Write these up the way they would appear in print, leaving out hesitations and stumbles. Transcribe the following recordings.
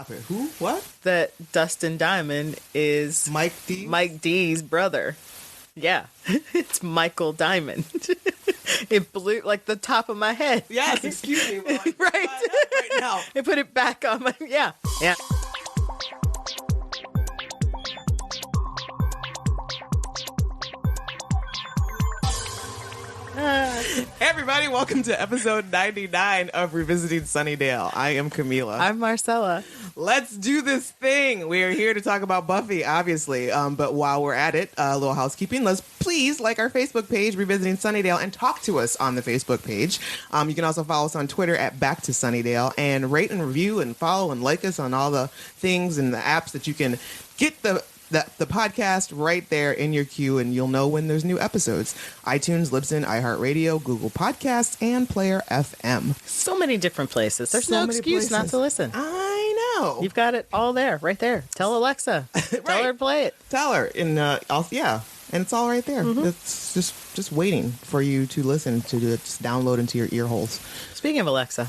Stop it. Who? What? That Dustin Diamond is Mike D's brother. Yeah. It's Michael Diamond. It blew like the top of my head. Yes, excuse me. Well, Right. right now. It put it back on my, yeah. Hey everybody, welcome to episode 99 of Revisiting Sunnydale. I am Camila. I'm Marcella. Let's do this thing. We are here to talk about Buffy, obviously. But while we're at it, a little housekeeping. Let's please like our Facebook page, Revisiting Sunnydale, and talk to us on the Facebook page. You can also follow us on Twitter at Back to Sunnydale, and rate and review and follow and like us on all the things and the apps that you can get the podcast right there in your queue, and you'll know when there's new episodes. iTunes, Libsyn, iHeartRadio, Google Podcasts, and Player FM. So many different places. There's So no many excuse not places. to listen. I know. You've got it all there, right there. Tell Alexa. Tell her to play it. Tell her. And yeah, and it's all right there. Mm-hmm. It's just waiting for you to listen to it. Just download into your ear holes. Speaking of Alexa,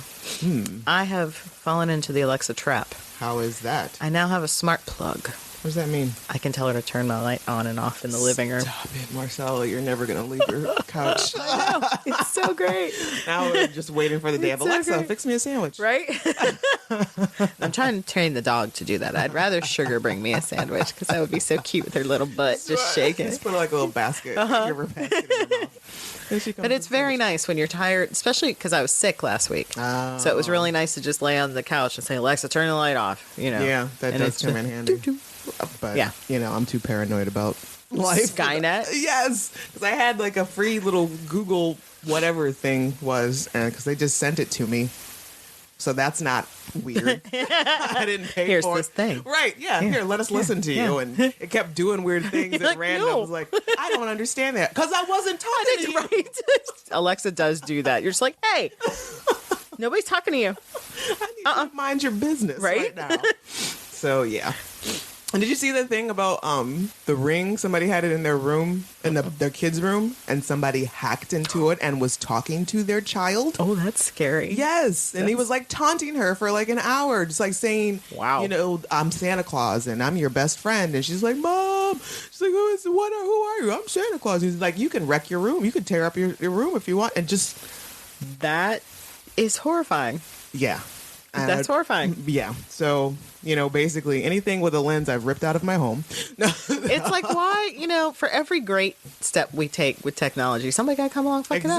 I have fallen into the Alexa trap. How is that? I now have a smart plug. What does that mean? I can tell her to turn my light on and off in the living room. Stop it, Marcella. You're never going to leave your couch. I know. It's so great. Now we're just waiting for the day of It's so Alexa, great. fix me a sandwich. Right? I'm trying to train the dog to do that. I'd rather Sugar bring me a sandwich because that would be so cute with her little butt just shaking. Just put like a little basket. Give her basket in her mouth. Then she comes But it's and very sits. nice when you're tired, especially because I was sick last week. Oh. So it was really nice to just lay on the couch and say, Alexa, turn the light off. You know? Yeah, that And does it's come the in handy. doo-doo. But, Yeah. I'm too paranoid about life. Skynet? Yes, because I had like a free little Google whatever thing was, because they just sent it to me. So that's not weird. I didn't pay Here's for this it. thing. Right, yeah, here, let us listen to you. And it kept doing weird things You're at like, random. no. I was like, I don't understand that. Because I wasn't talking to you. Right? Alexa does do that. You're just like, hey, nobody's talking to you. I need you to mind your business Right? now. So, yeah. And did you see the thing about the ring? Somebody had it in their room, in their kid's room, and somebody hacked into it and was talking to their child. Oh, that's scary. Yes, and he was like taunting her for like an hour, just like saying, Wow. I'm Santa Claus and I'm your best friend. And she's like, Mom, she's like, who are you? I'm Santa Claus. He's like, you can wreck your room. You can tear up your room if you want. And just, That is horrifying. yeah. That's horrifying. Yeah. So, basically anything with a lens I've ripped out of my home. No. It's like, why, for every great step we take with technology, somebody got to come along and fuck it up.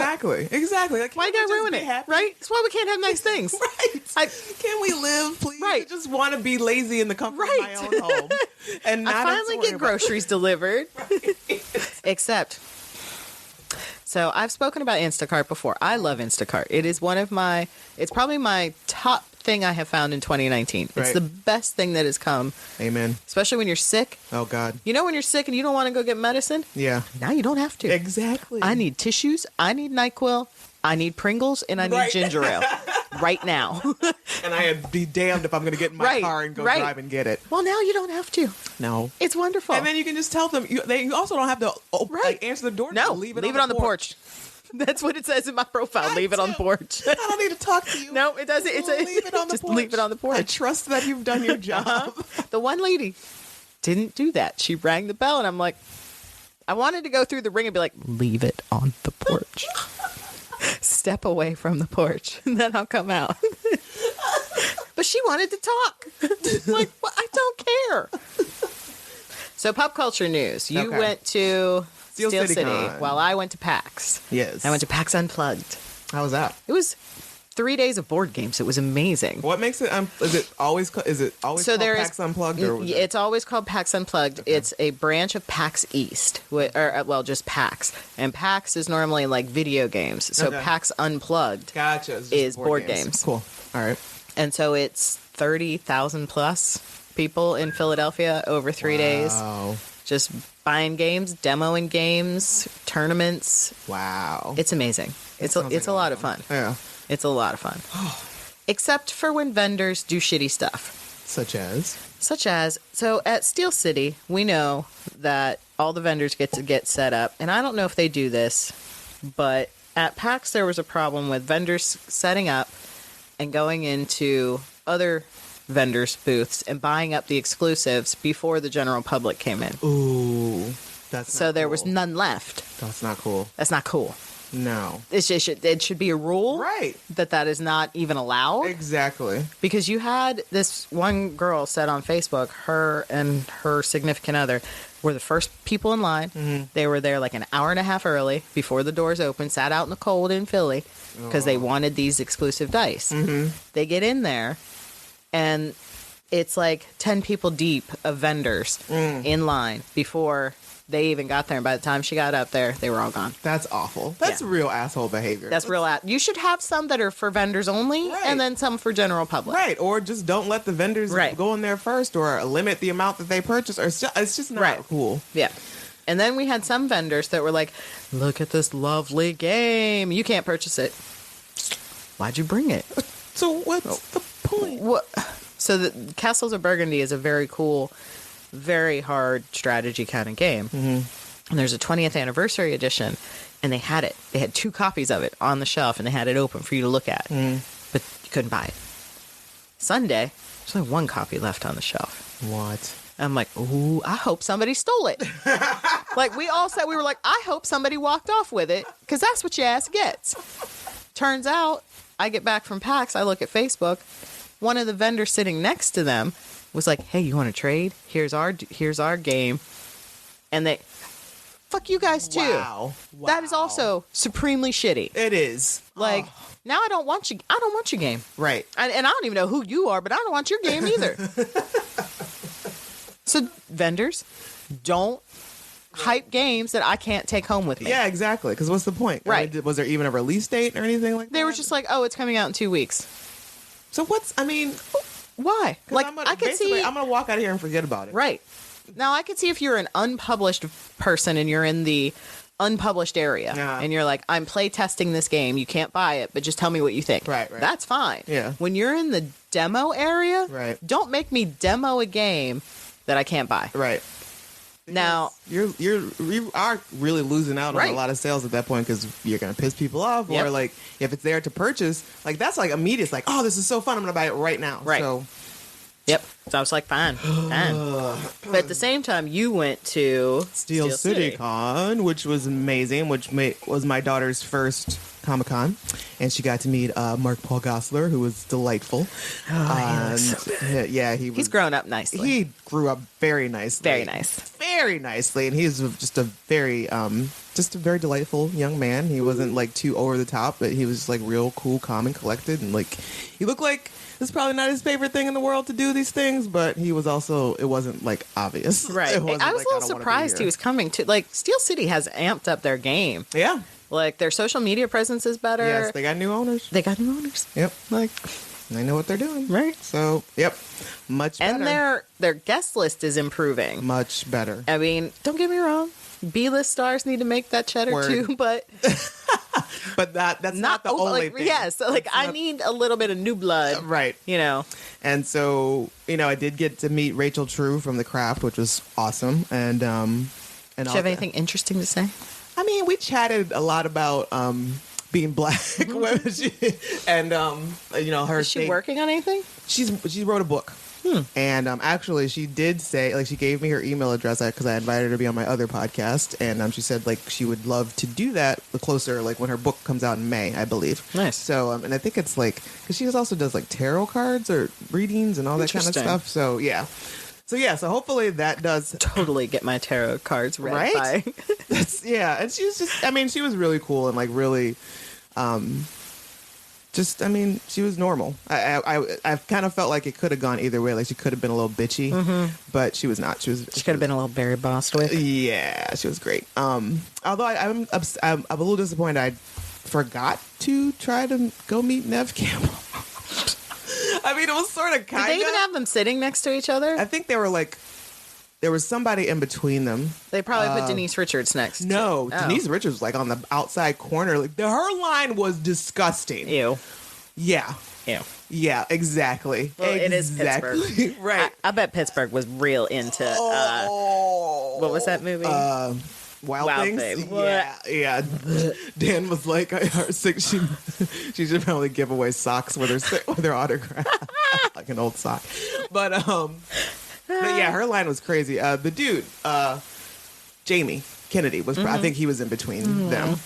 Exactly. Like, Why can't you we got to just ruin be it? happy? Right? That's why we can't have nice things. Right. Can we live, please? Right. I just want to be lazy in the comfort of my own home. And I not finally get groceries delivered. Except, so I've spoken about Instacart before. I love Instacart. It is it's probably my top thing I have found in 2019. It's Right. the best thing that has come, Amen. especially when you're sick. Oh, God. When you're sick and you don't want to go get medicine? Yeah. Now you don't have to. Exactly. I need tissues. I need NyQuil. I need Pringles, and I need Right. ginger ale right now. And I'd be damned if I'm going to get in my Right, car and go right. drive and get it. Well, now you don't have to. No. It's wonderful. And then you can just tell them. You also don't have to answer the door. No, Just leave it on the porch. That's what it says in my profile. I leave it on the do. porch. I don't need to talk to you. No, it doesn't. Leave it on the just porch. leave it on the porch. I trust that you've done your job. The one lady didn't do that. She rang the bell, and I'm like, I wanted to go through the ring and be like, leave it on the porch. Step away from the porch, and then I'll come out. But she wanted to talk. I'm like, well, I don't care. So, pop culture news. You Okay. went to Steel Steel City City Con. while I went to PAX. Yes. I went to PAX Unplugged. How was that? It was 3 days of board games. It was amazing. What makes it? Is it always? So called there is PAX Unplugged? Or was it? It's always called PAX Unplugged. Okay. It's a branch of PAX East, just PAX. And PAX is normally like video games. So Okay. PAX Unplugged Gotcha. It's just is board games. Cool. All right. And so it's 30,000 plus people in Philadelphia over 3 days. Wow. Just buying games, demoing games, tournaments. Wow. It's amazing. It's sounds like a lot of fun. Yeah. It's a lot of fun. Except for when vendors do shitty stuff. Such as? So at Steel City, we know that all the vendors get set up. And I don't know if they do this, but at PAX there was a problem with vendors setting up and going into other vendors' booths and buying up the exclusives before the general public came in. Ooh, that's So not there cool. was none left. That's not cool. That's not cool. No. It should be a rule, Right. that is not even allowed. Exactly. Because you had this one girl said on Facebook, her and her significant other were the first people in line. Mm-hmm. They were there like an hour and a half early before the doors opened, sat out in the cold in Philly because they wanted these exclusive dice. Mm-hmm. They get in there and it's like 10 people deep of vendors in line before they even got there. And by the time she got up there, they were all gone. That's awful. That's Yeah. real asshole behavior. That's real. You should have some that are for vendors only, Right. and then some for general public. Right, or just don't let the vendors Right. go in there first, or limit the amount that they purchase, or it's just not Right. cool. Yeah. And then we had some vendors that were like, look at this lovely game. You can't purchase it. Why'd you bring it? So what's the point? What? So the Castles of Burgundy is a very cool, very hard strategy kind of game. Mm-hmm. And there's a 20th anniversary edition, and they had it. They had 2 copies of it on the shelf, and they had it open for you to look at. But you couldn't buy it. Sunday, there's only 1 copy left on the shelf. What? I'm like, ooh, I hope somebody stole it. Like, we all said, we were like, I hope somebody walked off with it, because that's what your ass gets. Turns out, I get back from PAX, I look at Facebook, one of the vendors sitting next to them was like, hey, you want to trade? Here's our game. And they, fuck you guys too. Wow. That is also supremely shitty. It is. Like, now I don't want your game. Right. And I don't even know who you are, but I don't want your game either. So vendors, don't hype games that I can't take home with me. Yeah, exactly. Because what's the point? Right. I mean, was there even a release date or anything like that? They were just like, oh, it's coming out in 2 weeks. So Why? Like, I could see. I'm going to walk out of here and forget about it. Right. Now, I could see if you're an unpublished person and you're in the unpublished area and you're like, I'm play testing this game. You can't buy it, but just tell me what you think. Right. That's fine. Yeah. When you're in the demo area, Right. don't make me demo a game that I can't buy. Right. Now, you are really losing out on Right. a lot of sales at that point because you're going to piss people off. Yep. Or like if it's there to purchase, like that's like immediate. It's like, oh, this is so fun. I'm going to buy it right now. Right. So yep. So I was like, fine. But at the same time, you went to Steel City Con, which was amazing, which was my daughter's first Comic-Con, and she got to meet Mark Paul Gosselaar, who was delightful. Oh, he looks so good. Yeah, He's grown up nicely. He grew up very nicely. Very nice. Very nicely, and he's just a very delightful young man. He wasn't like too over the top, but he was like real cool, calm, and collected, and like he looked like this is probably not his favorite thing in the world to do these things, but he was also, it wasn't like obvious. Right. It wasn't I was like, a little don't wanna be surprised he here. was coming to. Like, Steel City has amped up their game. Yeah. Like, their social media presence is better. Yes, they got new owners. They got new owners. Yep. Like, They know what they're doing. right. So, yep. Much better. And their guest list is improving. Much better. I mean, don't get me wrong. B-list stars need to make that cheddar Word. too, but But that's not the only thing. Yes, so like I need a little bit of new blood. Right. You know. And so, I did get to meet Rachel True from The Craft, which was awesome. And Do you have anything interesting to say? I mean, we chatted a lot about being black, and her. Is she working on anything? She wrote a book. And actually, she did say, like, she gave me her email address because I invited her to be on my other podcast, and she said like she would love to do that closer, like when her book comes out in May, I believe. Nice. So, and I think it's like because she also does like tarot cards or readings and all that kind of Interesting. stuff. So yeah. So hopefully that does Totally get my tarot cards read Right? by. yeah, and she was just, I mean, she was really cool and like really, she was normal. I kind of felt like it could have gone either way. Like she could have been a little bitchy, but she was not. She She could have been a little Barry Bostwick. Yeah, she was great. Although I'm a little disappointed. I forgot to try to go meet Nev Campbell. I mean, it was sort of kind of. Did they even have them sitting next to each other? I think they were like. There was somebody in between them. They probably put Denise Richards next. No, Oh. Denise Richards was like on the outside corner. Like her line was disgusting. Ew. Yeah. Ew. Yeah, exactly. Well, it is Exactly. Pittsburgh. Right. I bet Pittsburgh was real into what was that movie? Wild Things. Thing. Yeah. Dan was like, she should probably give away socks with her autograph, like an old sock. But yeah, her line was crazy. The dude, Jamie Kennedy was. I think he was in between them.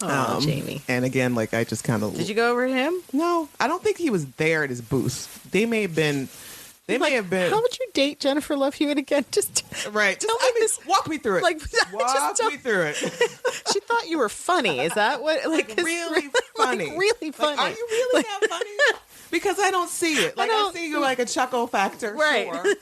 Oh, Jamie. And again, like I just kind of. Did you go over to him? No, I don't think he was there at his booth. They may have been. How would you date Jennifer Love Hewitt again? Just right. Tell me this. Walk me through it. Like, walk me through it. She thought you were funny. Is that what? Like really funny. Like, really funny. Like, are you really that funny? Because I don't see it. Like I see you like a chuckle factor, right? Sure.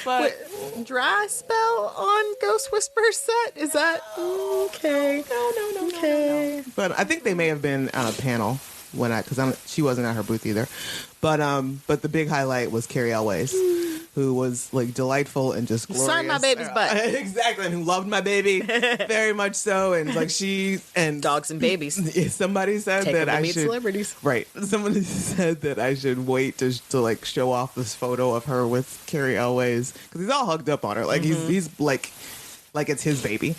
But dry spell on Ghost Whisperer set? Is that okay? No. Okay. But I think they may have been on a panel because she wasn't at her booth either. But the big highlight was Carrie Elways, who was like delightful and just glorious. Signed my baby's butt. Exactly, and who loved my baby very much so. And like dogs and babies. Somebody said Take that them to I meet should celebrities. Right. Somebody said that I should wait to like show off this photo of her with Carrie Elways because he's all hugged up on her. Like he's like it's his baby.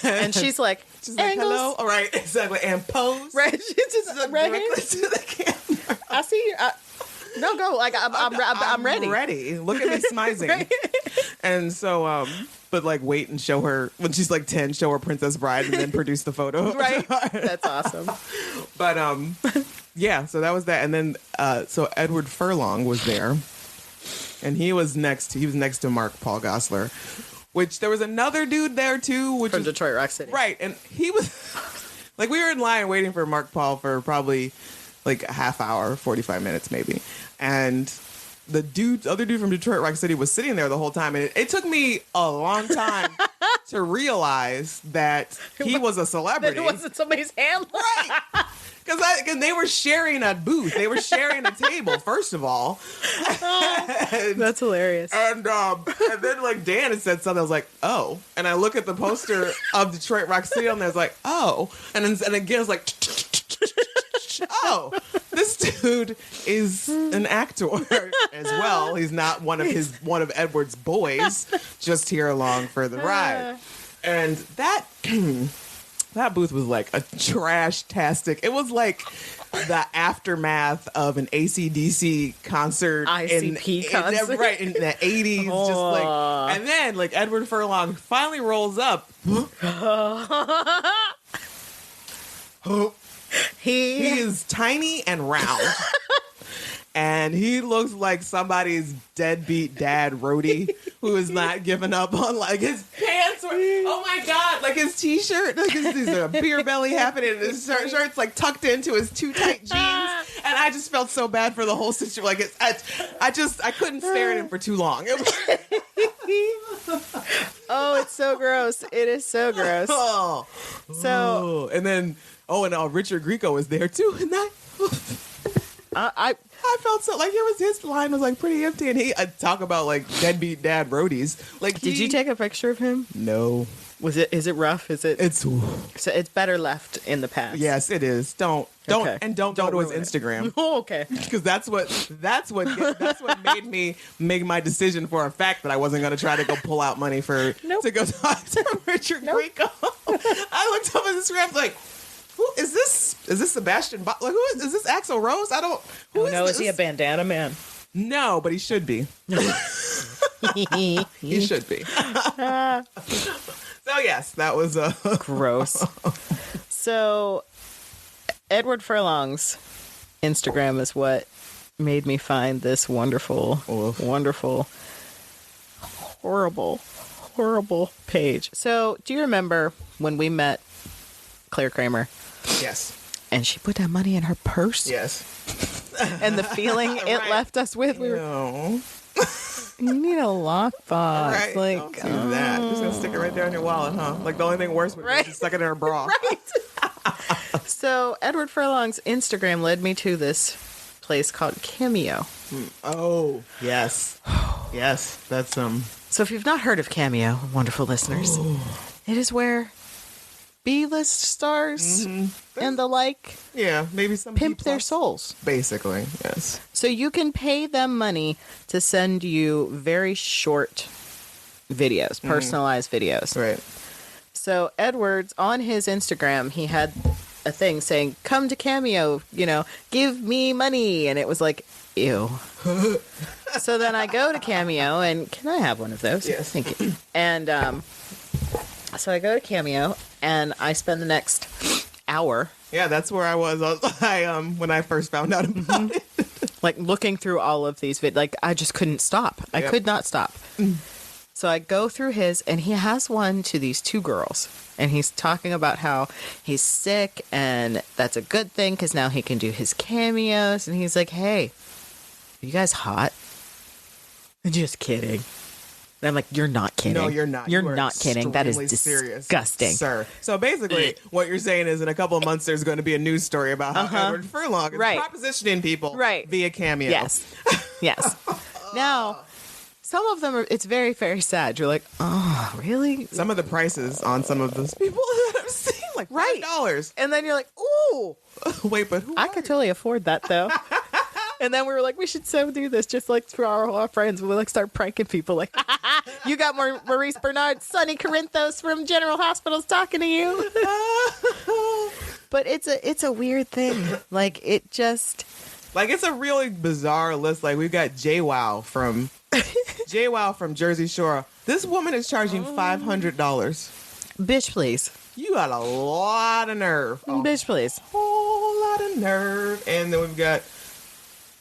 And she's like hello. All right, exactly. And pose. Right. She's just right directly to the camera. I see you. No, go. Like I'm ready. Ready. Look at me smizing. Right. And so, but like wait and show her when she's like 10, show her Princess Bride and then produce the photo. Right. That's awesome. But yeah. So that was that, and then so Edward Furlong was there, and he was next. He was next to Mark Paul Gosselaar, which there was another dude there too, which from was Detroit Rock City. Right, and he was like we were in line waiting for Mark Paul for probably like a half hour, 45 minutes maybe. And the other dude from Detroit Rock City was sitting there the whole time. And it took me a long time to realize that he was a celebrity. That it wasn't somebody's handler. Right. Because they were sharing a booth. They were sharing a table, first of all. That's hilarious. And then like Dan had said something. I was like, oh. And I look at the poster of Detroit Rock City and I was like, oh. And again, it's like, oh, this dude is an actor as well. He's not one of Edward's boys, just here along for the ride. And that booth was like a trash-tastic. It was like the aftermath of an AC/DC concert. ICP concert. Right, in the 80s. Just like, and then like Edward Furlong finally rolls up. He is tiny and round. And he looks like somebody's deadbeat dad roadie who is not giving up on like his pants. Oh my God. Like his t-shirt. Like he's a beer belly happening and his shirt's like tucked into his too tight jeans. And I just felt so bad for the whole situation. Like I couldn't stare at him for too long. It was oh, it's so gross. It is so gross. So and then Richard Grieco was there too. And I felt so like his line was like pretty empty, and he talk about like deadbeat dad roadies. Like, did you take a picture of him? No. Is it rough? Is it? It's so it's better left in the past. Yes, it is. Don't go to his Instagram. Oh, okay. Because that's what made me make my decision for a fact that I wasn't going to try to go pull out money to go talk to Richard Grieco. I looked up his Instagram like, who is this? Is this Sebastian? Like, is this Axl Rose? I don't. Is he a bandana man? No, but he should be. He should be. So yes, that was gross. So Edward Furlong's Instagram is what made me find this wonderful, horrible page. So do you remember when we met Claire Kramer? Yes. And she put that money in her purse? Yes. And the feeling it left us with, No. You need a lockbox. Right. Like, Don't do that. Just gonna stick it right there in your wallet, huh? Like the only thing worse would be to stuck it in her bra. Right. So Edward Furlong's Instagram led me to this place called Cameo. Oh, yes. Yes. That's So if you've not heard of Cameo, wonderful listeners, it is where B-list stars and the like maybe some pimp their souls. Basically, yes. So you can pay them money to send you very short videos, personalized videos. Right. So Edwards, on his Instagram, he had a thing saying, come to Cameo, give me money. And it was like, ew. So then I go to Cameo, and can I have one of those? Yes. Thank you. And so I go to Cameo, and I spend the next hour. Yeah, that's where I was. When I first found out about it. Like looking through all of these videos. Like I just couldn't stop. I could not stop. So I go through his, and he has one to these two girls. And he's talking about how he's sick, and that's a good thing because now he can do his cameos. And he's like, hey, are you guys hot? Just kidding. And I'm like, you're not kidding. No, you're not. You're You are not kidding. That is serious, disgusting. sir. So basically, what you're saying is in a couple of months, there's going to be a news story about how Edward Furlong is propositioning people via Cameo. Yes. Yes. Now, some of them it's very, very sad. You're like, oh, really? Some of the prices on some of those people that I've seen, like $5. And then you're like, ooh. Wait, but who I could totally afford that, though. And then we were like, we should so do this, just like for our friends. We'll like start pranking people, like, you got more Maurice Bernard, Sonny Corinthos from General Hospital's talking to you. But it's a weird thing. Like it just, like it's a really bizarre list. Like we've got JWoww from Jersey Shore. This woman is charging $500. Bitch, please. You got a lot of nerve. Bitch, please. Whole lot of nerve. And then we've got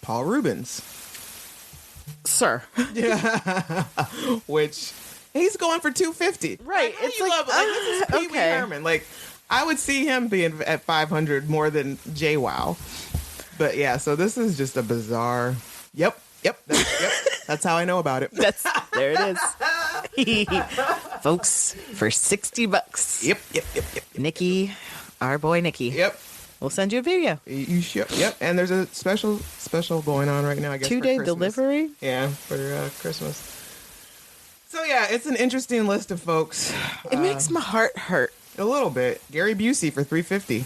Paul Rubens. Sir. Yeah. Which he's going for $250. Right. It's like this is Pee Wee Herman. Like I would see him being at $500 more than JWoww. But yeah, so this is just a bizarre. Yep. That's how I know about it. There it is. Folks, for $60. Yep. Nikki, our boy Nikki. Yep. We'll send you a video. You should. Yep. And there's a special going on right now, I guess. 2-day delivery? Yeah, for Christmas. So yeah, it's an interesting list of folks. It makes my heart hurt. A little bit. Gary Busey for $350.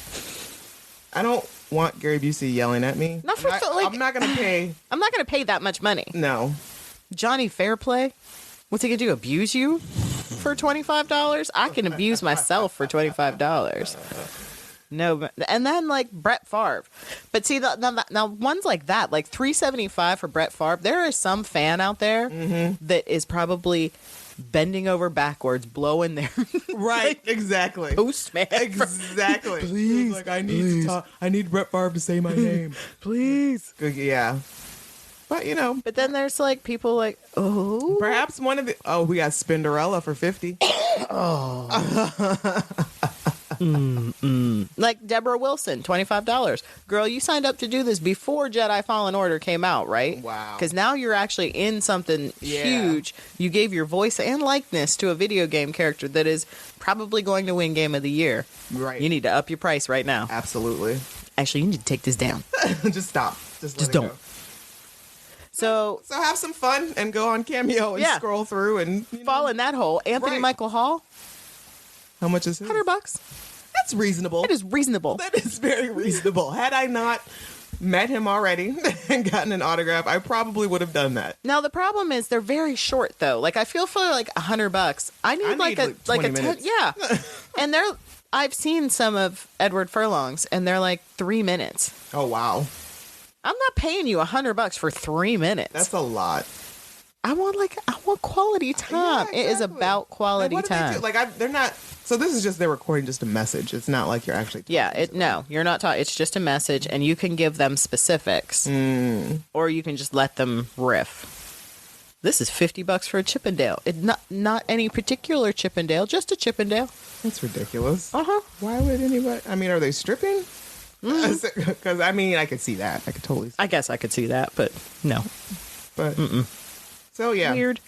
I don't want Gary Busey yelling at me. I'm not gonna pay. I'm not gonna pay that much money. No. Johnny Fairplay? What's he gonna do? Abuse you for $25? I can abuse myself for $25. No, and then like Brett Favre. But see, now ones like that, like $375 for Brett Favre. There is some fan out there that is probably bending over backwards, blowing their right, exactly. Postman. Exactly. Please, like I need to talk. I need Brett Favre to say my name, please. Yeah. But But then there's like people like, oh, perhaps one of the we got Spinderella for $50. Like Deborah Wilson, $25. Girl, you signed up to do this before Jedi Fallen Order came out, right? Wow. Because now you're actually in something huge. You gave your voice and likeness to a video game character that is probably going to win Game of the Year. Right. You need to up your price right now. Absolutely. Actually, you need to take this down. Just stop. Just don't. Go. So have some fun and go on Cameo and scroll through and fall in that hole. Anthony Michael Hall. How much is it? $100. That's reasonable. It is reasonable. That is very reasonable. Had I not met him already and gotten an autograph, I probably would have done that. Now the problem is they're very short though. Like I feel for like $100. I need like a 10, yeah. And I've seen some of Edward Furlong's and they're like 3 minutes. Oh wow. I'm not paying you $100 for 3 minutes. That's a lot. I want quality time. Yeah, exactly. It is about quality time. They're not. So this is just they're recording just a message. It's not like you're actually. No, you're not talking. It's just a message, and you can give them specifics, or you can just let them riff. This is $50 for a Chippendale. Not any particular Chippendale, just a Chippendale. That's ridiculous. Why would anybody? I mean, are they stripping? Because I could see that. I could totally. I guess I could see that, but no. But so yeah, weird.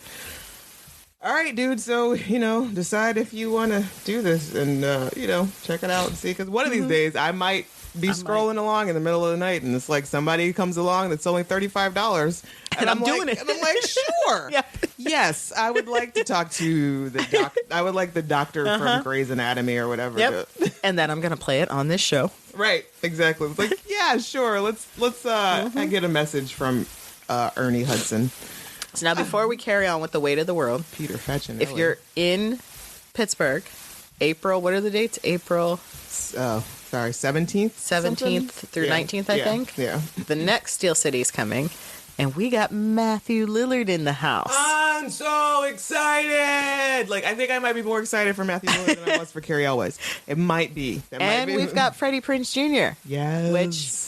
All right, dude. So decide if you want to do this and check it out and see. Because one of these days I might be scrolling along in the middle of the night and it's like somebody comes along that's only $35 and I'm doing it. And I'm like, sure. Yeah. Yes, I would like to talk to the doctor. I would like the doctor from Grey's Anatomy or whatever. Yep. And then I'm gonna play it on this show. Right. Exactly. It's like, yeah, sure. Let's I get a message from Ernie Hudson. So now before we carry on with the weight of the world, Peter Fetchin. if you're in Pittsburgh, April. What are the dates? April 17th? 17th through 19th, I think. Yeah. The next Steel City's coming. And we got Matthew Lillard in the house. I'm so excited! Like, I think I might be more excited for Matthew Lillard than I was for Carrie Elwes. It might be. We've got Freddie Prinze Jr. Yes. Which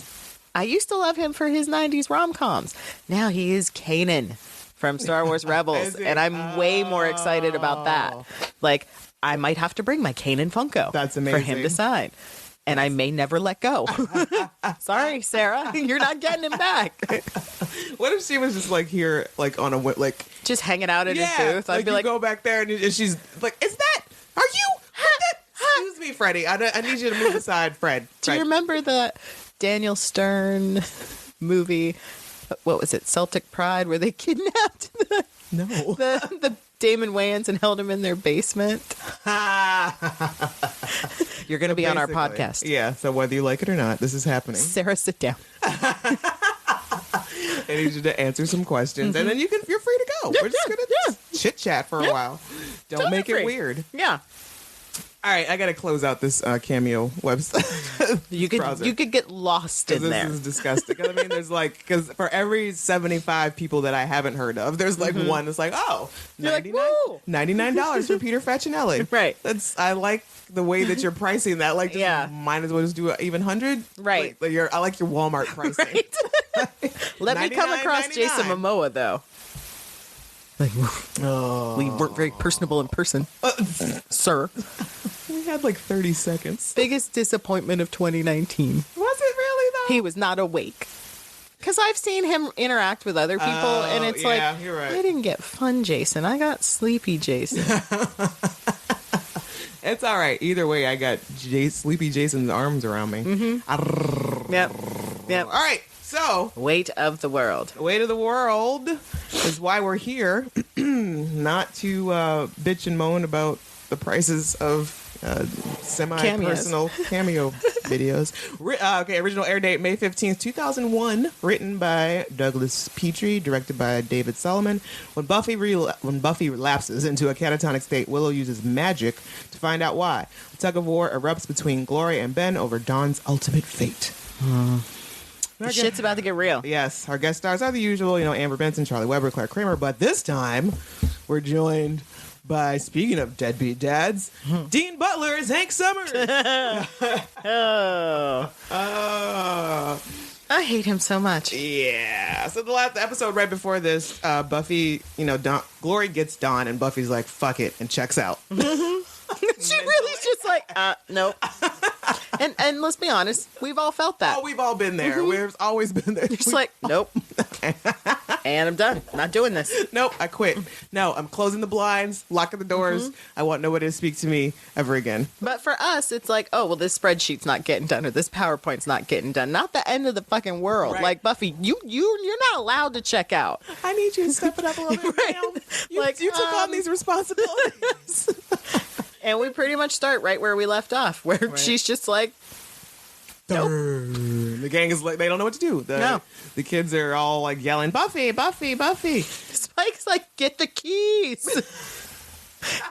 I used to love him for his 90s rom-coms. Now he is Kanan from Star Wars Rebels. And I'm way more excited about that. Like, I might have to bring my Kanan Funko. That's amazing. For him to sign. And I may never let go. Sorry, Sarah. You're not getting him back. What if she was just like here, like on a, like... Just hanging out in his booth. I'd be like... go back there and she's like, is that... Are you... Excuse me, Freddie. I need you to move aside, Fred. Do you remember the Daniel Stern movie? What was it? Celtic Pride, where they kidnapped the Damon Wayans and held him in their basement. You're going to be on our podcast. Yeah, so whether you like it or not, this is happening. Sarah, sit down. I need you to answer some questions, and then you're free to go. We're just going to chit chat for a while. Don't Totally make it weird. Yeah. All right, I got to close out this Cameo website. You could get lost in there. This is disgusting. I mean, there's like, because for every 75 people that I haven't heard of, there's like one that's like, oh, $99 for Peter Facinelli. Right. I like the way that you're pricing that. Like, might as well just do even 100. Right. Like, I like your Walmart pricing. Right. Let me come across Jason Momoa though. Like, we weren't very personable in person, sir. We had like 30 seconds. Biggest disappointment of 2019. Was it really though? He was not awake. Because I've seen him interact with other people, and it's like, you're right. I didn't get fun Jason. I got sleepy Jason. It's all right. Either way, I got sleepy Jason's arms around me. Mm-hmm. Yep. All right. So, weight of the world. Weight of the world is why we're here. Not to bitch and moan about the prices of semi-personal cameo videos. Original air date May 15th, 2001. Written by Douglas Petrie, directed by David Solomon. When Buffy relapses into a catatonic state, Willow uses magic to find out why. A tug of war erupts between Glory and Ben over Dawn's ultimate fate. The shit's about to get real. Yes, our guest stars are the usual, Amber Benson, Charlie Weber, Claire Kramer, but this time we're joined by, speaking of deadbeat dads, Dean Butler as Hank Summers. I hate him so much. Yeah. So the last episode right before this, Buffy, Glory gets Dawn, and Buffy's like, fuck it, and checks out. She really is just like, nope. And let's be honest, we've all felt that. Oh, we've all been there. We've always been there. You're just like, nope. And I'm done. Not doing this. Nope, I quit. No, I'm closing the blinds, locking the doors. I want nobody to speak to me ever again. But for us, it's like, oh, well, this spreadsheet's not getting done, or this PowerPoint's not getting done. Not the end of the fucking world. Right. Like, Buffy, you're not allowed to check out. I need you to step it up a little bit, ma'am. You took on these responsibilities. And we pretty much start right where we left off, where she's just like, nope. The gang is like, they don't know what to do. The kids are all like yelling, Buffy, Buffy, Buffy. Spike's like, get the keys.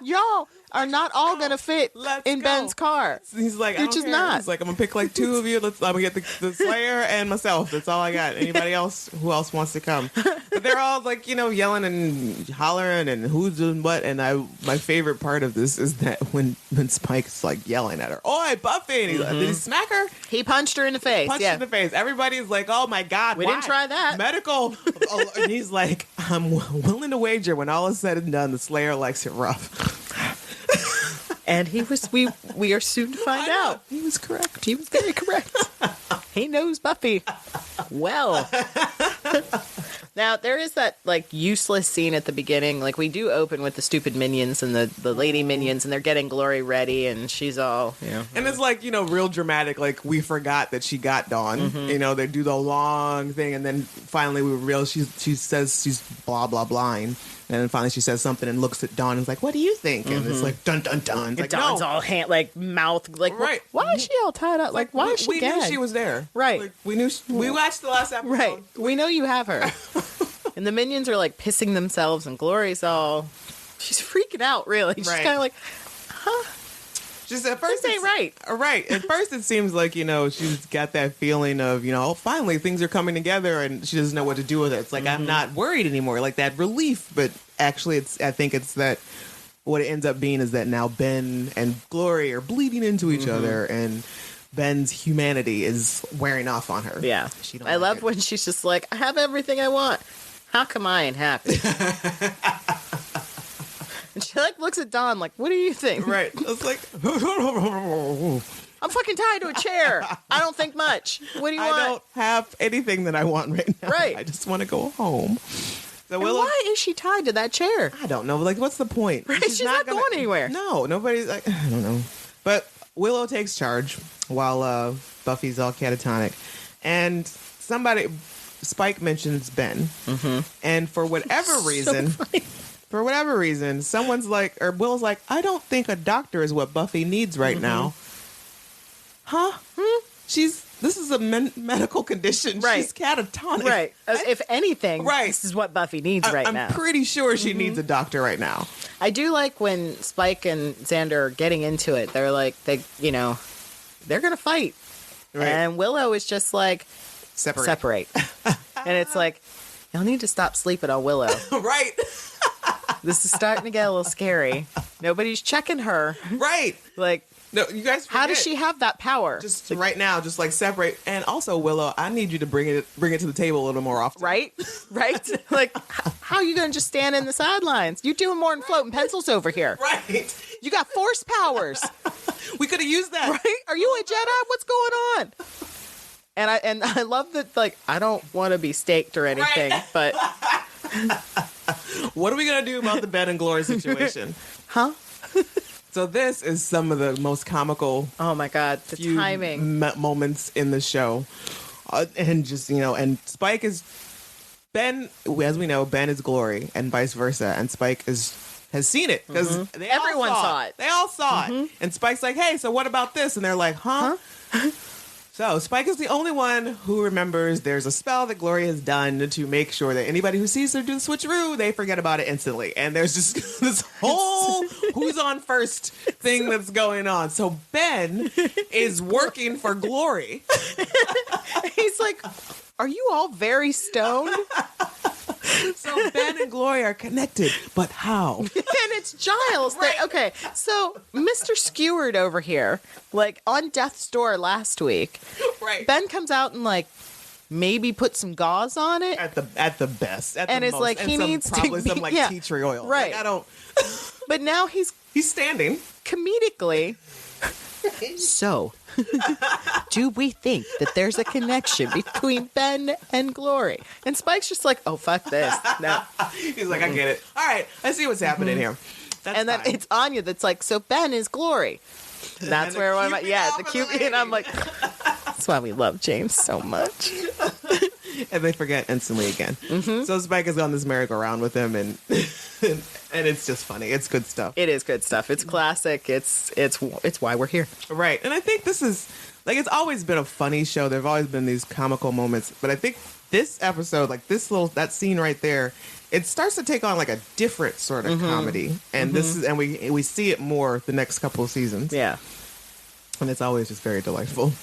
Y'all are not all going to fit in Ben's car. He's like, you're just not. He's like, I'm going to pick like two of you. I'm going to get the Slayer and myself. That's all I got. Anybody else? Who else wants to come? But they're all like, yelling and hollering and who's doing what. And my favorite part of this is that when Spike's like yelling at her, Oi, Buffy. And he's like, did he smack her? He punched her in the face. Punched her in the face. Everybody's like, oh my God. We didn't try that. Medical. And he's like, I'm willing to wager when all is said and done, the Slayer likes it rough. And we are soon to find out. He was correct. He was very correct. He knows Buffy well. Now, there is that, like, useless scene at the beginning. Like, we do open with the stupid minions and the lady minions, and they're getting Glory ready, and she's all, And it's like, real dramatic. Like, we forgot that she got Dawn. They do the long thing, and then finally we realize she says she's blah, blah, blind. And then finally she says something and looks at Dawn and is like, what do you think? And it's like, dun, dun, dun. It's like, Dawn's all mouth, like, right. Why is she all tied up? Like, why is she gagged? We knew she was there. Right. Like, we watched the last episode. Right. We know you have her. And the minions are, like, pissing themselves, and Glory's all, she's freaking out, really. She's kind of like, huh? Just at first, This ain't right. Right. At first, it seems like, she's got that feeling of, finally things are coming together and she doesn't know what to do with it. It's like, I'm not worried anymore, like that relief. But actually, I think it's that what it ends up being is that now Ben and Glory are bleeding into each other, and Ben's humanity is wearing off on her. Yeah. I love when she's just like, I have everything I want. How come I ain't happy? And she looks at Dawn like, what do you think? Right. It's like, I'm fucking tied to a chair. I don't think much. What do you want? I don't have anything that I want right now. Right. I just want to go home. So Willow, why is she tied to that chair? I don't know. Like, what's the point? Right? She's not going anywhere. No, nobody's like, I don't know. But Willow takes charge while Buffy's all catatonic. And Spike mentions Ben. And for whatever reason... For whatever reason, someone's like, or Will's like, I don't think a doctor is what Buffy needs right now. Huh? This is a medical condition. Right. She's catatonic. Right. If anything, this is what Buffy needs now. I'm pretty sure she needs a doctor right now. I do like when Spike and Xander are getting into it. They're like, they're going to fight. Right. And Willow is just like, separate. And it's like, y'all need to stop sleeping on Willow. Right. This is starting to get a little scary. Nobody's checking her. Right. Like, no, you guys forget. How does she have that power? Just right now, just like separate. And also, Willow, I need you to bring it to the table a little more often. Right? Like, how are you going to just stand in the sidelines? You're doing more than floating pencils over here. Right. You got force powers. We could have used that. Right? Are you a Jedi? What's going on? And I love that, like, I don't want to be staked or anything, but... What are we going to do about the Ben and Glory situation? Huh? So this is some of the most comical... Oh, my God. The timing. Moments in the show. And just, and Spike is... Ben, as we know, Ben is Glory and vice versa. And Spike has seen it. Because everyone saw it. They all saw it. And Spike's like, hey, so what about this? And they're like, huh? So Spike is the only one who remembers there's a spell that Glory has done to make sure that anybody who sees her do the switcheroo, they forget about it instantly. And there's just this whole who's on first thing that's going on. So Ben is working for Glory. He's like, are you all very stoned? So Ben and Glory are connected, but how? And it's Giles. Right. Okay, so Mr. Skewered over here, like on death's door last week, right? Ben comes out and like maybe put some gauze on it at the best, and it's like he needs probably to some like tea tree oil, right? Like, I don't. But now he's standing comedically. So, do we think that there's a connection between Ben and Glory? And Spike's just like, oh, fuck this. No. He's like, I get it. All right, I see what's happening here. Then it's Anya that's like, so Ben is Glory. And that's where I'm like, yeah, the Cupid. And I'm like, that's why we love James so much. And they forget instantly again. So Spike has gone this merry-go-round with him, and it's just funny. It's good stuff. It is good stuff. It's classic. It's why we're here. Right. And I think this is, like, it's always been a funny show. There have always been these comical moments. But I think this episode, like that scene right there, it starts to take on like a different sort of comedy. And this is, and we see it more the next couple of seasons. Yeah. And it's always just very delightful.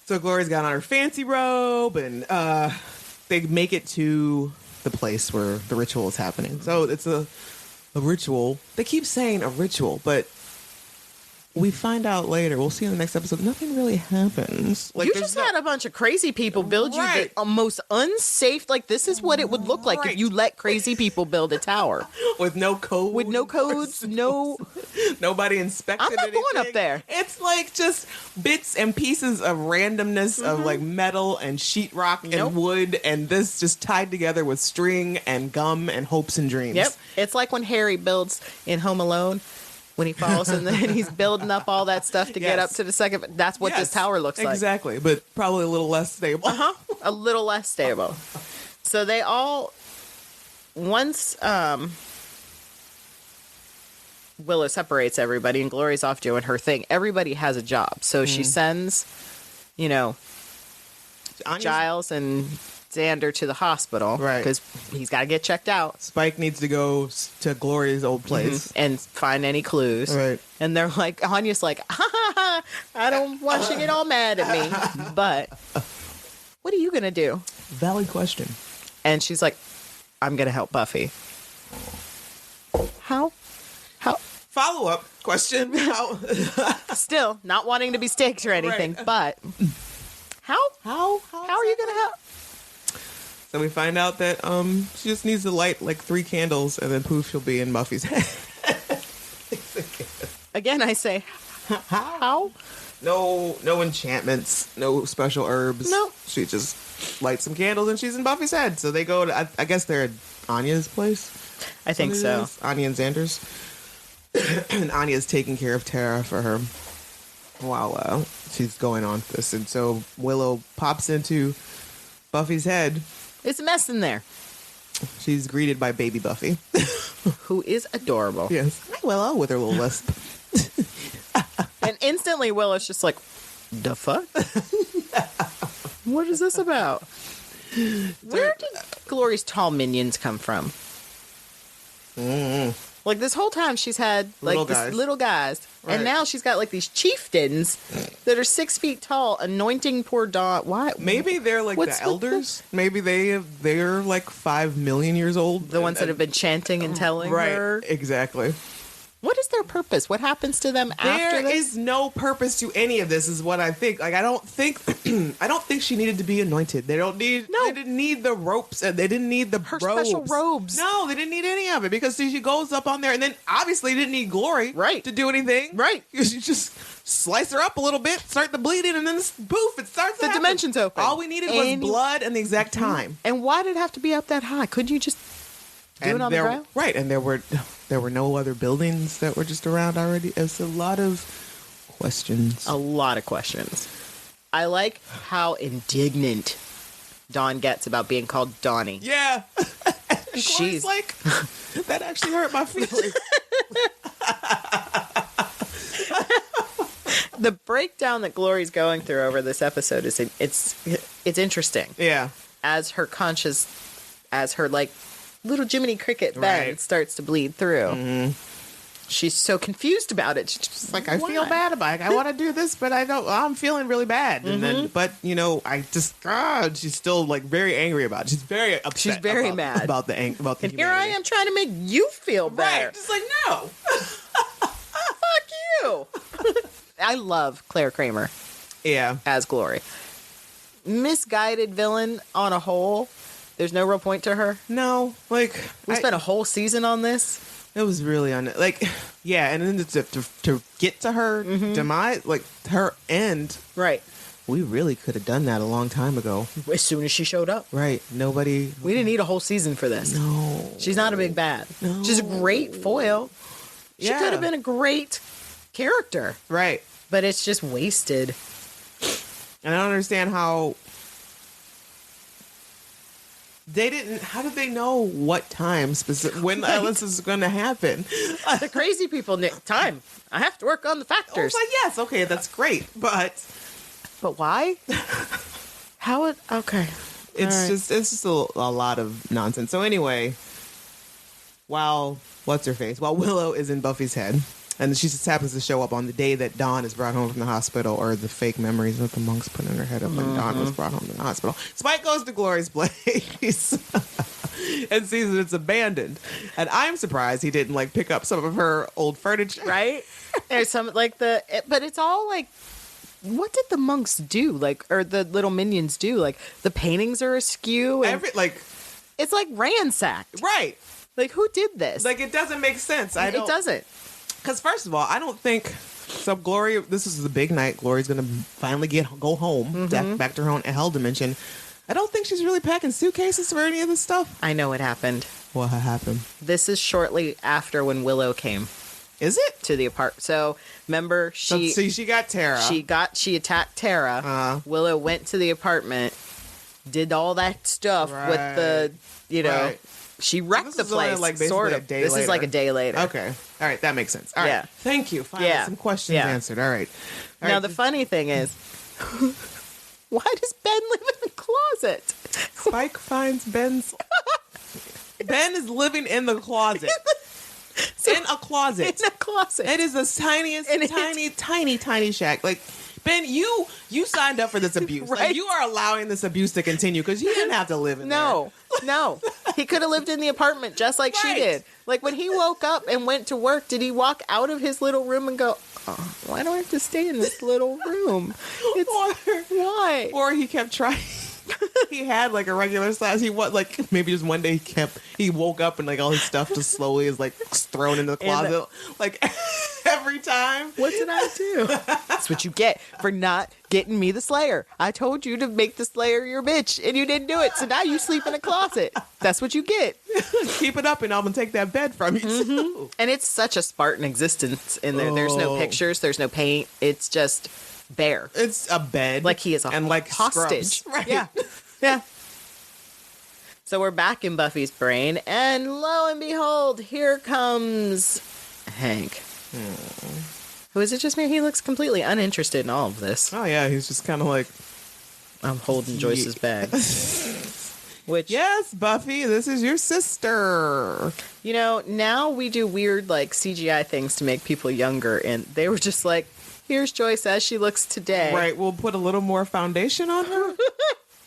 So Glory's got on her fancy robe, and they make it to the place where the ritual is happening. So it's a ritual. They keep saying a ritual, but we find out later, we'll see in the next episode, nothing really happens. Like, you just had a bunch of crazy people build you the most unsafe, like, this is what it would look like if you let crazy people build a tower. With no code. With no codes, no... Nobody inspected I'm not anything. going up there. It's like just bits and pieces of randomness of like metal and sheetrock and wood, and this just tied together with string and gum and hopes and dreams. Yep. It's like when Harry builds in Home Alone, when he falls and then he's building up all that stuff to get up to the second. That's what this tower looks like. Exactly, but probably a little less stable. A little less stable. So they all, once Willow separates everybody and Glory's off doing her thing, everybody has a job. So she sends, Giles and Xander to the hospital. Right. Because he's got to get checked out. Spike needs to go to Glory's old place. And find any clues. Right. And they're like, Anya's like, ha ha ha, I don't want you to get all mad at me. But what are you going to do? Valid question. And she's like, I'm going to help Buffy. How? Follow-up question. How? Still, not wanting to be staked or anything, Right. but how? How are you going to help? So we find out that she just needs to light like 3 candles, and then poof, she'll be in Buffy's head. Again, I say, how? No enchantments, no special herbs. No. She just lights some candles and she's in Buffy's head. So they go to, I guess they're at Anya's place. I think so. Anya and Xander's. And Anya's taking care of Tara for her while she's going on this. And so Willow pops into Buffy's head. It's a mess in there. She's greeted by baby Buffy. Who is adorable. Yes. Hi, Willow, with her little lisp. And instantly Willow's just like, the fuck? What is this about? Where did Glory's tall minions come from? Like this whole time she's had like little guys. Right. And now she's got like these chieftains that are 6 feet tall anointing poor Dawn. Why? Maybe they're like What's the with elders. Maybe they're like 5 million years old. The ones that have been chanting and telling her. Right, exactly. What is their purpose? What happens to them after There this? is no purpose to any of this, is what I think. Like, I don't think she needed to be anointed. They didn't need the ropes, and they didn't need Her special robes. No, they didn't need any of it, because she goes up on there, and then obviously didn't need Glory to do anything. Right. Because you just slice her up a little bit, start the bleeding, and then poof, it starts to The happen. dimension's open. All we needed was blood and the exact time. And why did it have to be up that high? Couldn't you just do it on the ground? Right, and there were no other buildings that were just around already. It's a lot of questions. A lot of questions. I like how indignant Dawn gets about being called Donnie. Yeah. She's like, that actually hurt my feelings. The breakdown that Glory's going through over this episode is it's interesting. Yeah. As her like little Jiminy Cricket bend starts to bleed through. She's so confused about it. She's just like, I feel bad about it. I want to do this, but I'm feeling really bad. And then, but she's still like very angry about it. She's very upset. She's very mad about the And humanity. here I am trying to make you feel better. Right. Just like, no. Fuck you. I love Claire Kramer. Yeah. As Glory. Misguided villain on a whole. There's no real point to her. No. Like, we spent a whole season on this. It was really and then to get to her demise, like her end. Right. We really could have done that a long time ago. As soon as she showed up. Right. Nobody. We didn't need a whole season for this. No. She's not a big bad. No. She's a great foil. She could have been a great character. Right. But it's just wasted. And I don't understand how how did they know what time specific when this is going to happen? The crazy people knew time. I have to work on the factors. I was like, yes, okay, that's great, but why? How it? Okay, it's just a lot of nonsense. So anyway, while Willow is in Buffy's head, and she just happens to show up on the day that Dawn is brought home from the hospital, or the fake memories that the monks put in her head of when Dawn was brought home from the hospital. Spike goes to Glory's place and sees that it's abandoned. And I'm surprised he didn't like pick up some of her old furniture. Right? There's some but it's all like, what did the monks do? Like, or the little minions do? Like, the paintings are askew. And it's like ransacked. Right. Like, who did this? Like, it doesn't make sense. It doesn't. Because first of all, I don't think Glory. This is the big night. Glory's gonna finally go home, back to her own hell dimension. I don't think she's really packing suitcases for any of this stuff. I know what happened. What happened? This is shortly after when Willow came. Is it? To the apartment. So remember, she got Tara. She attacked Tara. Willow went to the apartment, did all that stuff with the Right. She wrecked the place, like sort of. This later. is like a day later. Okay. All right. That makes sense. All right. Yeah. Thank you. Finally, some questions answered. All right. Now, the funny thing is, Why does Ben live in the closet? Spike finds Ben's. Ben is living in the closet. In a closet. In a closet. It is the tiniest, tiny shack. Like, Ben, you signed up for this abuse. Right? Like, you are allowing this abuse to continue because you didn't have to live in there. No. He could have lived in the apartment just like she did. Like, when he woke up and went to work, did he walk out of his little room and go, oh, why do I have to stay in this little room? Why? Or he kept trying. He had like a regular size. He was like maybe just one day he woke up and like all his stuff just slowly is like thrown in the closet like every time. What did I do? That's what you get for not getting me the Slayer. I told you to make the Slayer your bitch and you didn't do it. So now you sleep in a closet. That's what you get. Keep it up and I'm gonna take that bed from you too. And it's such a Spartan existence in there. There's no pictures. There's no paint. It's just bare. It's a bed. Like he is a and like hostage. Scrubs. Right. Yeah. So we're back in Buffy's brain, and lo and behold, here comes Hank. Who is it just me? He looks completely uninterested in all of this. Oh yeah, he's just kind of like, I'm holding Joyce's bag. Which, yes, Buffy, this is your sister. You know, now we do weird like CGI things to make people younger, and they were just like, here's Joyce as she looks today. Right, we'll put a little more foundation on her.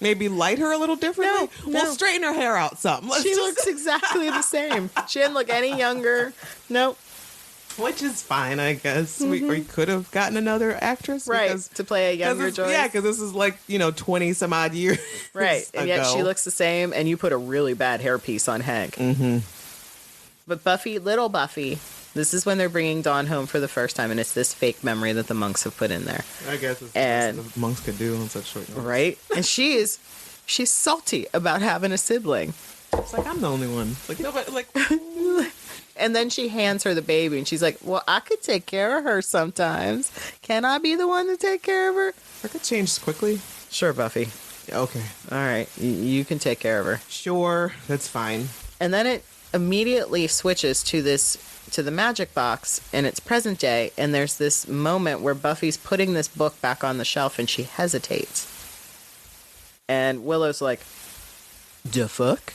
Maybe light her a little differently. No. We'll straighten her hair out some. She looks exactly the same. She didn't look any younger. Nope. Which is fine, I guess. We could have gotten another actress. Right, to play a younger Joyce. Yeah, because this is like, 20 some odd years right, and yet she looks the same, and you put a really bad hairpiece on Hank. Mm-hmm. But Buffy, little Buffy, this is when they're bringing Dawn home for the first time, and it's this fake memory that the monks have put in there. I guess it's what the monks could do on such short notice. Right? And she's salty about having a sibling. It's like, I'm the only one. Like, nobody, like... And then she hands her the baby, and she's like, well, I could take care of her sometimes. Can I be the one to take care of her? I could change quickly. Sure, Buffy. Okay. All right. You can take care of her. Sure. That's fine. And then it immediately switches to the magic box, and it's present day, and there's this moment where Buffy's putting this book back on the shelf, and she hesitates. And Willow's like, the fuck?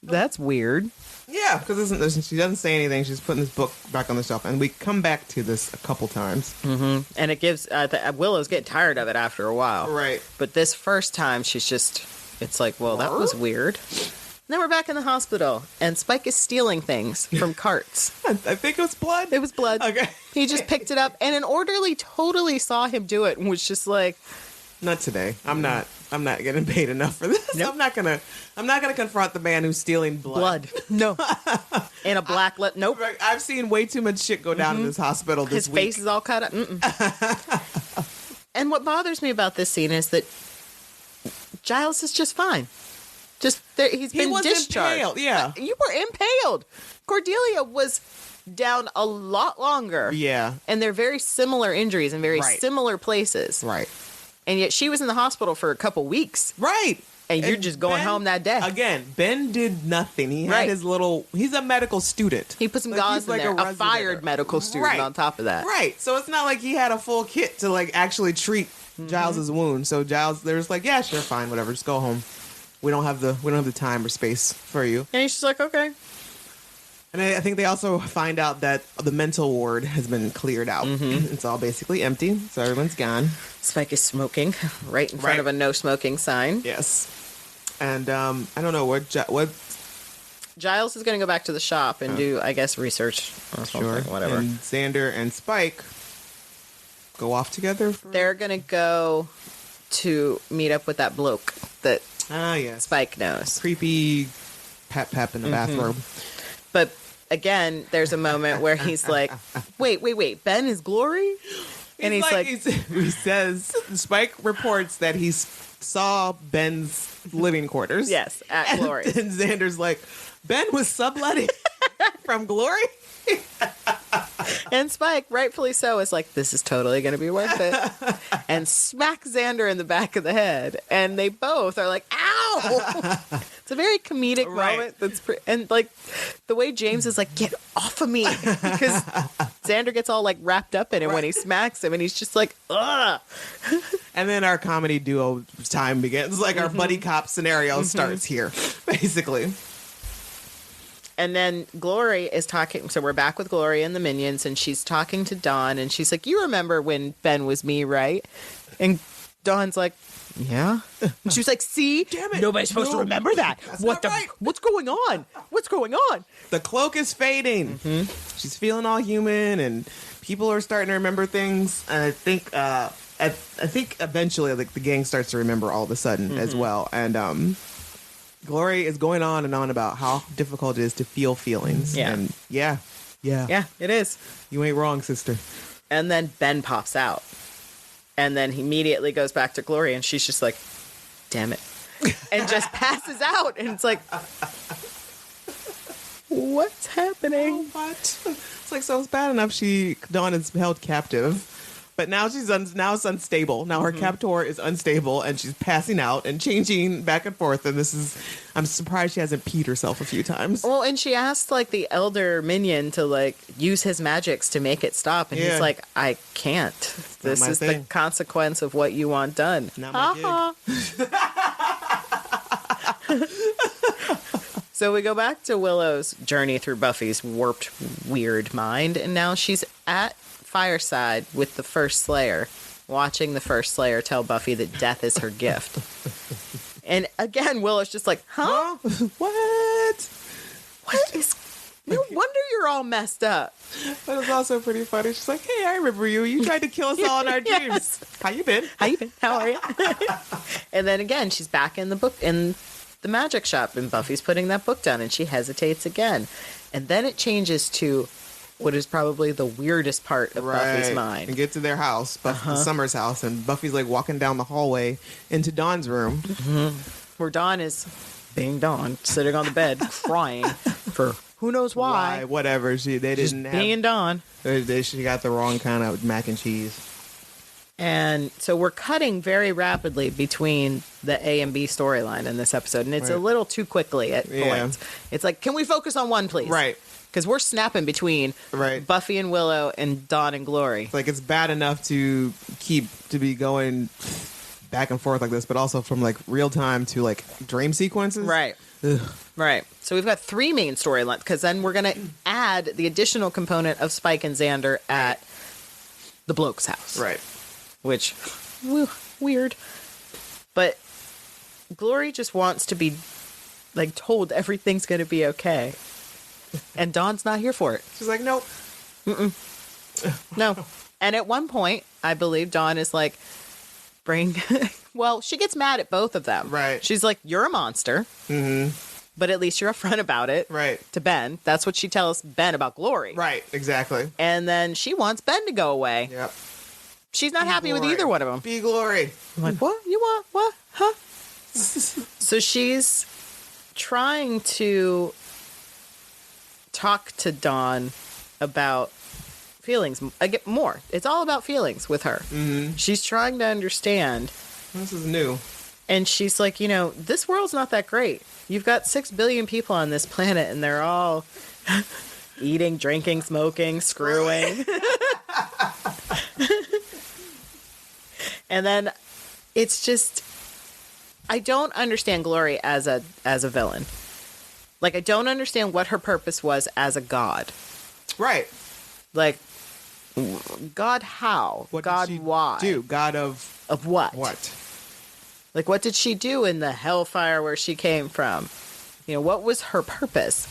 That's weird. Yeah, because she doesn't say anything. She's putting this book back on the shelf, and we come back to this a couple times. Mm-hmm. And it gives Willow's getting tired of it after a while, right? But this first time, it's like, well, that was weird. Then we're back in the hospital, and Spike is stealing things from carts. I think it was blood. It was blood. Okay. He just picked it up, and an orderly totally saw him do it and was just like, not today. I'm not getting paid enough for this. Nope. I'm not gonna confront the man who's stealing blood. No. And a black lip. Nope. I've seen way too much shit go down in this hospital this week. His face is all cut up. And what bothers me about this scene is that Giles is just fine. He's been discharged. Impaled. Yeah. You were impaled. Cordelia was down a lot longer. Yeah. And they're very similar injuries in very similar places. Right. And yet she was in the hospital for a couple weeks. Right. And you're just going home that day. Again, Ben did nothing. He had his he's a medical student. He put some gauze in there. A fired medical student on top of that. Right. So it's not like he had a full kit to like actually treat Giles's wound. So Giles, they're just like, yeah, sure, fine, whatever. Just go home. We don't have the time or space for you. And he's just like, okay. And I think they also find out that the mental ward has been cleared out. It's all basically empty, so everyone's gone. Spike is smoking right in front of a no smoking sign. Yes. And I don't know what Giles is going to go back to the shop and do, I guess, research or something, whatever. And Xander and Spike go off together. They're going to go to meet up with that bloke that Spike knows. Creepy pep in the bathrobe. But again, there's a moment where he's like, wait, Ben is Glory? And he's like he says, Spike reports that he saw Ben's living quarters. Yes, at Glory. And Xander's like, Ben was subletting from Glory? And Spike, rightfully so, is like, this is totally going to be worth it. And smacks Xander in the back of the head. And they both are like, ow! It's a very comedic Right. moment. And like the way James is like, get off of me, because Xander gets all like wrapped up in it when he smacks him, and he's just like, ugh. And then our comedy duo time begins. Like our buddy cop scenario starts here, basically. And then Glory is talking. So we're back with Glory and the minions, and she's talking to Dawn, and she's like, you remember when Ben was me, right? And Dawn's like, yeah. And she was like, see? Damn it. Nobody's supposed to remember that. not right. What's going on? What's going on? The cloak is fading. She's feeling all human, and people are starting to remember things. And I think eventually, like, the gang starts to remember all of a sudden as well. And Glory is going on and on about how difficult it is to feel feelings. Yeah. And yeah, It is. you ain't wrong, sister. And then Ben pops out. And then he immediately goes back to Glory, and she's just like, damn it. And just passes out. And it's like, what's happening? What? It's like, so it's bad enough Dawn is held captive, but now now it's unstable. Now her captor is unstable, and she's passing out and changing back and forth. And I'm surprised she hasn't peed herself a few times. Well, and she asked like the elder minion to like use his magics to make it stop, and he's like, I can't. This my is thing. the consequence of what you want done. Not my gig. So we go back to Willow's journey through Buffy's warped, weird mind, and now she's at Fireside with the First Slayer, watching the First Slayer tell Buffy that death is her gift. And again, Willow's just like, huh? What? What is... No wonder you're all messed up. But it's also pretty funny. She's like, hey, I remember you. You tried to kill us all in our dreams. Yes. How you been? How you been? How are you? And then again, she's back in the magic shop, and Buffy's putting that book down, and she hesitates again. And then it changes to what is probably the weirdest part of Buffy's mind. And get to their house, Summer's house, and Buffy's like walking down the hallway into Dawn's room. Where Dawn is being Dawn, sitting on the bed, crying for who knows why. Whatever. They Just didn't being Dawn. She got the wrong kind of mac and cheese. And so we're cutting very rapidly between the A and B storyline in this episode, and it's a little too quickly at points. It's like, can we focus on one, please? Right. Because we're snapping between Buffy and Willow and Dawn and Glory. Like, it's bad enough to be going back and forth like this, but also from like real time to like dream sequences. Right. Ugh. Right. So we've got three main storylines, because then we're going to add the additional component of Spike and Xander at the bloke's house. Right. Which, weird. But Glory just wants to be like told everything's going to be okay. And Dawn's not here for it. She's like, nope. No. And at one point, I believe Dawn is like, well, she gets mad at both of them. Right. She's like, you're a monster. Mm-hmm. But at least you're upfront about it. Right. To Ben. That's what she tells Ben about Glory. Right. Exactly. And then she wants Ben to go away. Yep. She's not happy with either one of them. Be Glory. I'm like, what? You want? What? Huh? So she's trying to talk to Dawn about feelings. I get more. It's all about feelings with her. Mm-hmm. She's trying to understand. This is new. And she's like, this world's not that great. You've got 6 billion people on this planet, and they're all eating, drinking, smoking, screwing. And then it's just, I don't understand Glory as a villain. Like, I don't understand what her purpose was as a god. Right. Like, God how? What God did she why? do? God of what? What? Like, what did she do in the hellfire where she came from? What was her purpose?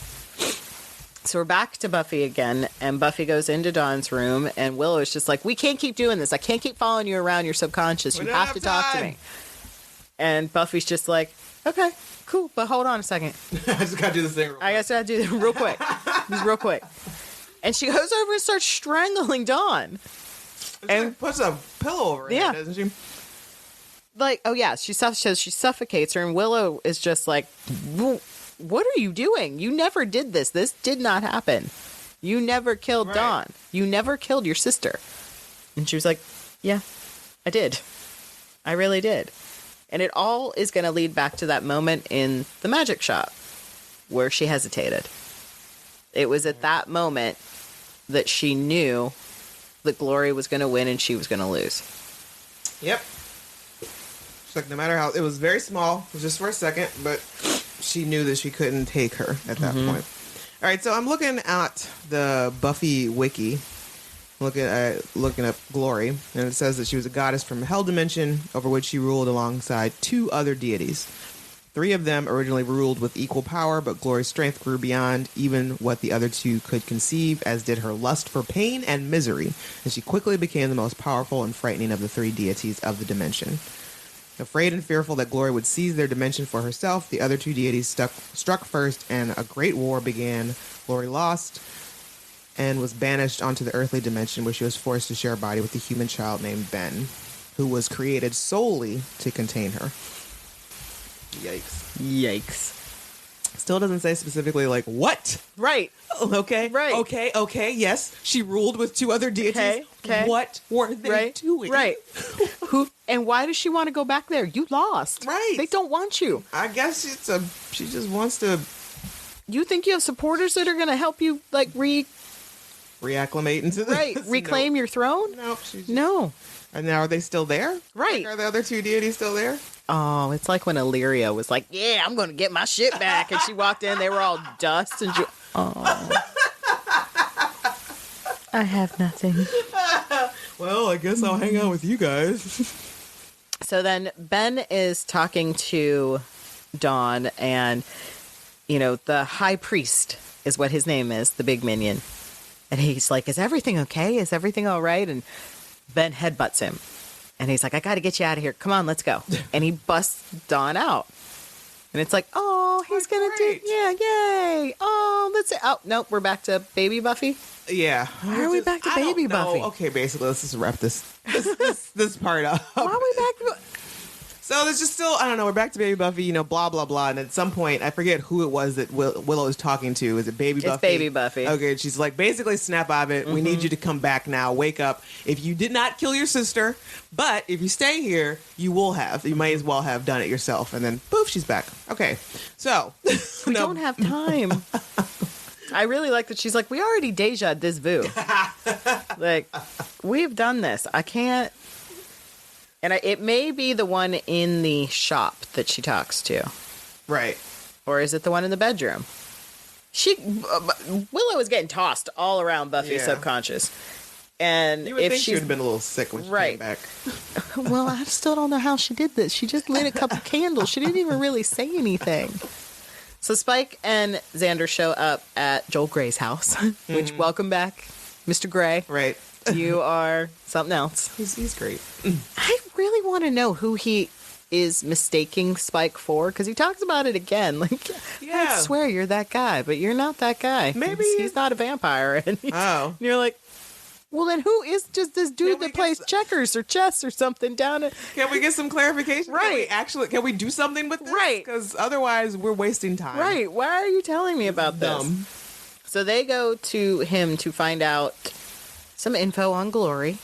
So we're back to Buffy again, and Buffy goes into Dawn's room, and Willow is just like, we can't keep doing this. I can't keep following you around your subconscious. You have to talk to me. And Buffy's just like, okay, cool, but hold on a second. I just gotta do this thing real quick. I guess I gotta do this real quick. Just real quick. And she goes over and starts strangling Dawn. And puts a pillow over her head, doesn't she? Like, oh yeah, she suffocates her, and Willow is just like, what are you doing? You never did this. This did not happen. You never killed Dawn. You never killed your sister. And she was like, yeah, I did. I really did. And it all is going to lead back to that moment in the magic shop where she hesitated. It was at that moment that she knew that Glory was going to win and she was going to lose. Yep. She's like, no matter how... It was very small. It was just for a second, but she knew that she couldn't take her at that point. All right, so I'm looking at the Buffy wiki, looking up Glory, and it says that she was a goddess from Hell Dimension, over which she ruled alongside 2 other deities. 3 of them originally ruled with equal power, but Glory's strength grew beyond even what the other 2 could conceive, as did her lust for pain and misery, and she quickly became the most powerful and frightening of the 3 deities of the dimension. Afraid and fearful that Glory would seize their dimension for herself, the other 2 deities struck first, and a great war began. Glory lost and was banished onto the earthly dimension, where she was forced to share a body with a human child named Ben, who was created solely to contain her. Yikes. Still doesn't say specifically, like, what? Right. Okay. Right. Okay. Yes. She ruled with 2 other deities. Okay. What were they doing? Right. Who and why does she want to go back there? You lost. Right. They don't want you. I guess she just wants to... You think you have supporters that are going to help you, like, reacclimate into this? Right. Reclaim your throne? No. No. And now are they still there? Right. Like, are the other 2 deities still there? Oh, it's like when Illyria was like, yeah, I'm going to get my shit back. And she walked in, they were all dust. And she, oh. I have nothing. Well, I guess I'll hang out with you guys. So then Ben is talking to Dawn, and, you know, the high priest is what his name is, the big minion. And he's like, is everything okay? Is everything all right? And Ben headbutts him. And he's like, I got to get you out of here. Come on, let's go. And he busts Dawn out. And it's like, oh, he's going to do, yeah, yay. Oh, let's say, oh, nope, we're back to baby Buffy. Yeah. Why are we back to baby Buffy? Okay, basically, let's just wrap this part up. Why are we back to... So there's just still, I don't know, we're back to baby Buffy, you know, blah, blah, blah. And at some point, I forget who it was that Willow was talking to. Is it baby Buffy? It's baby Buffy. Okay, she's like, basically, snap out of it. We need you to come back now. Wake up. If you did not kill your sister, but if you stay here, you will have. You might as well have done it yourself. And then, poof, she's back. Okay, so. We don't have time. I really like that she's like, we already dejaed this vu. Like, we've done this. I can't. And it may be the one in the shop that she talks to. Right. Or is it the one in the bedroom? Willow is getting tossed all around Buffy's subconscious. And you would if think she would have been a little sick when she came back. Well, I still don't know how she did this. She just lit a couple candles. She didn't even really say anything. So Spike and Xander show up at Joel Gray's house, which, welcome back, Mr. Gray. Right. You are something else. He's great. I really want to know who he is mistaking Spike for, because he talks about it again. Like, Yeah. I swear you're that guy, but you're not that guy. Maybe he's not a vampire. And Oh. you're like, well, then who is just this dude that plays checkers or chess or something down at... Can we get some clarification? Right. Can we do something with this? Right. Because otherwise we're wasting time. Right. Why are you telling me about Dumb. this? So they go to him to find out some info on Glory.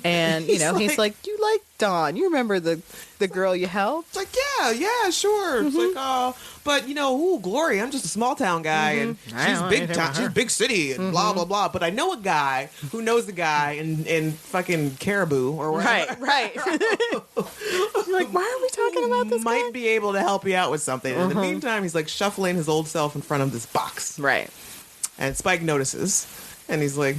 And, you know, he's like, you like Dawn. You remember the girl you helped? It's like, yeah, sure. It's like, but you know, Glory, I'm just a small town guy, and she's big town, she's big city, and blah blah blah. But I know a guy who knows the guy in fucking Caribou or wherever. Right. You're like, why are we talking about this Might guy? be able to help you out with something. And in the meantime, he's like shuffling his old self in front of this box. Right. And Spike notices, and he's like,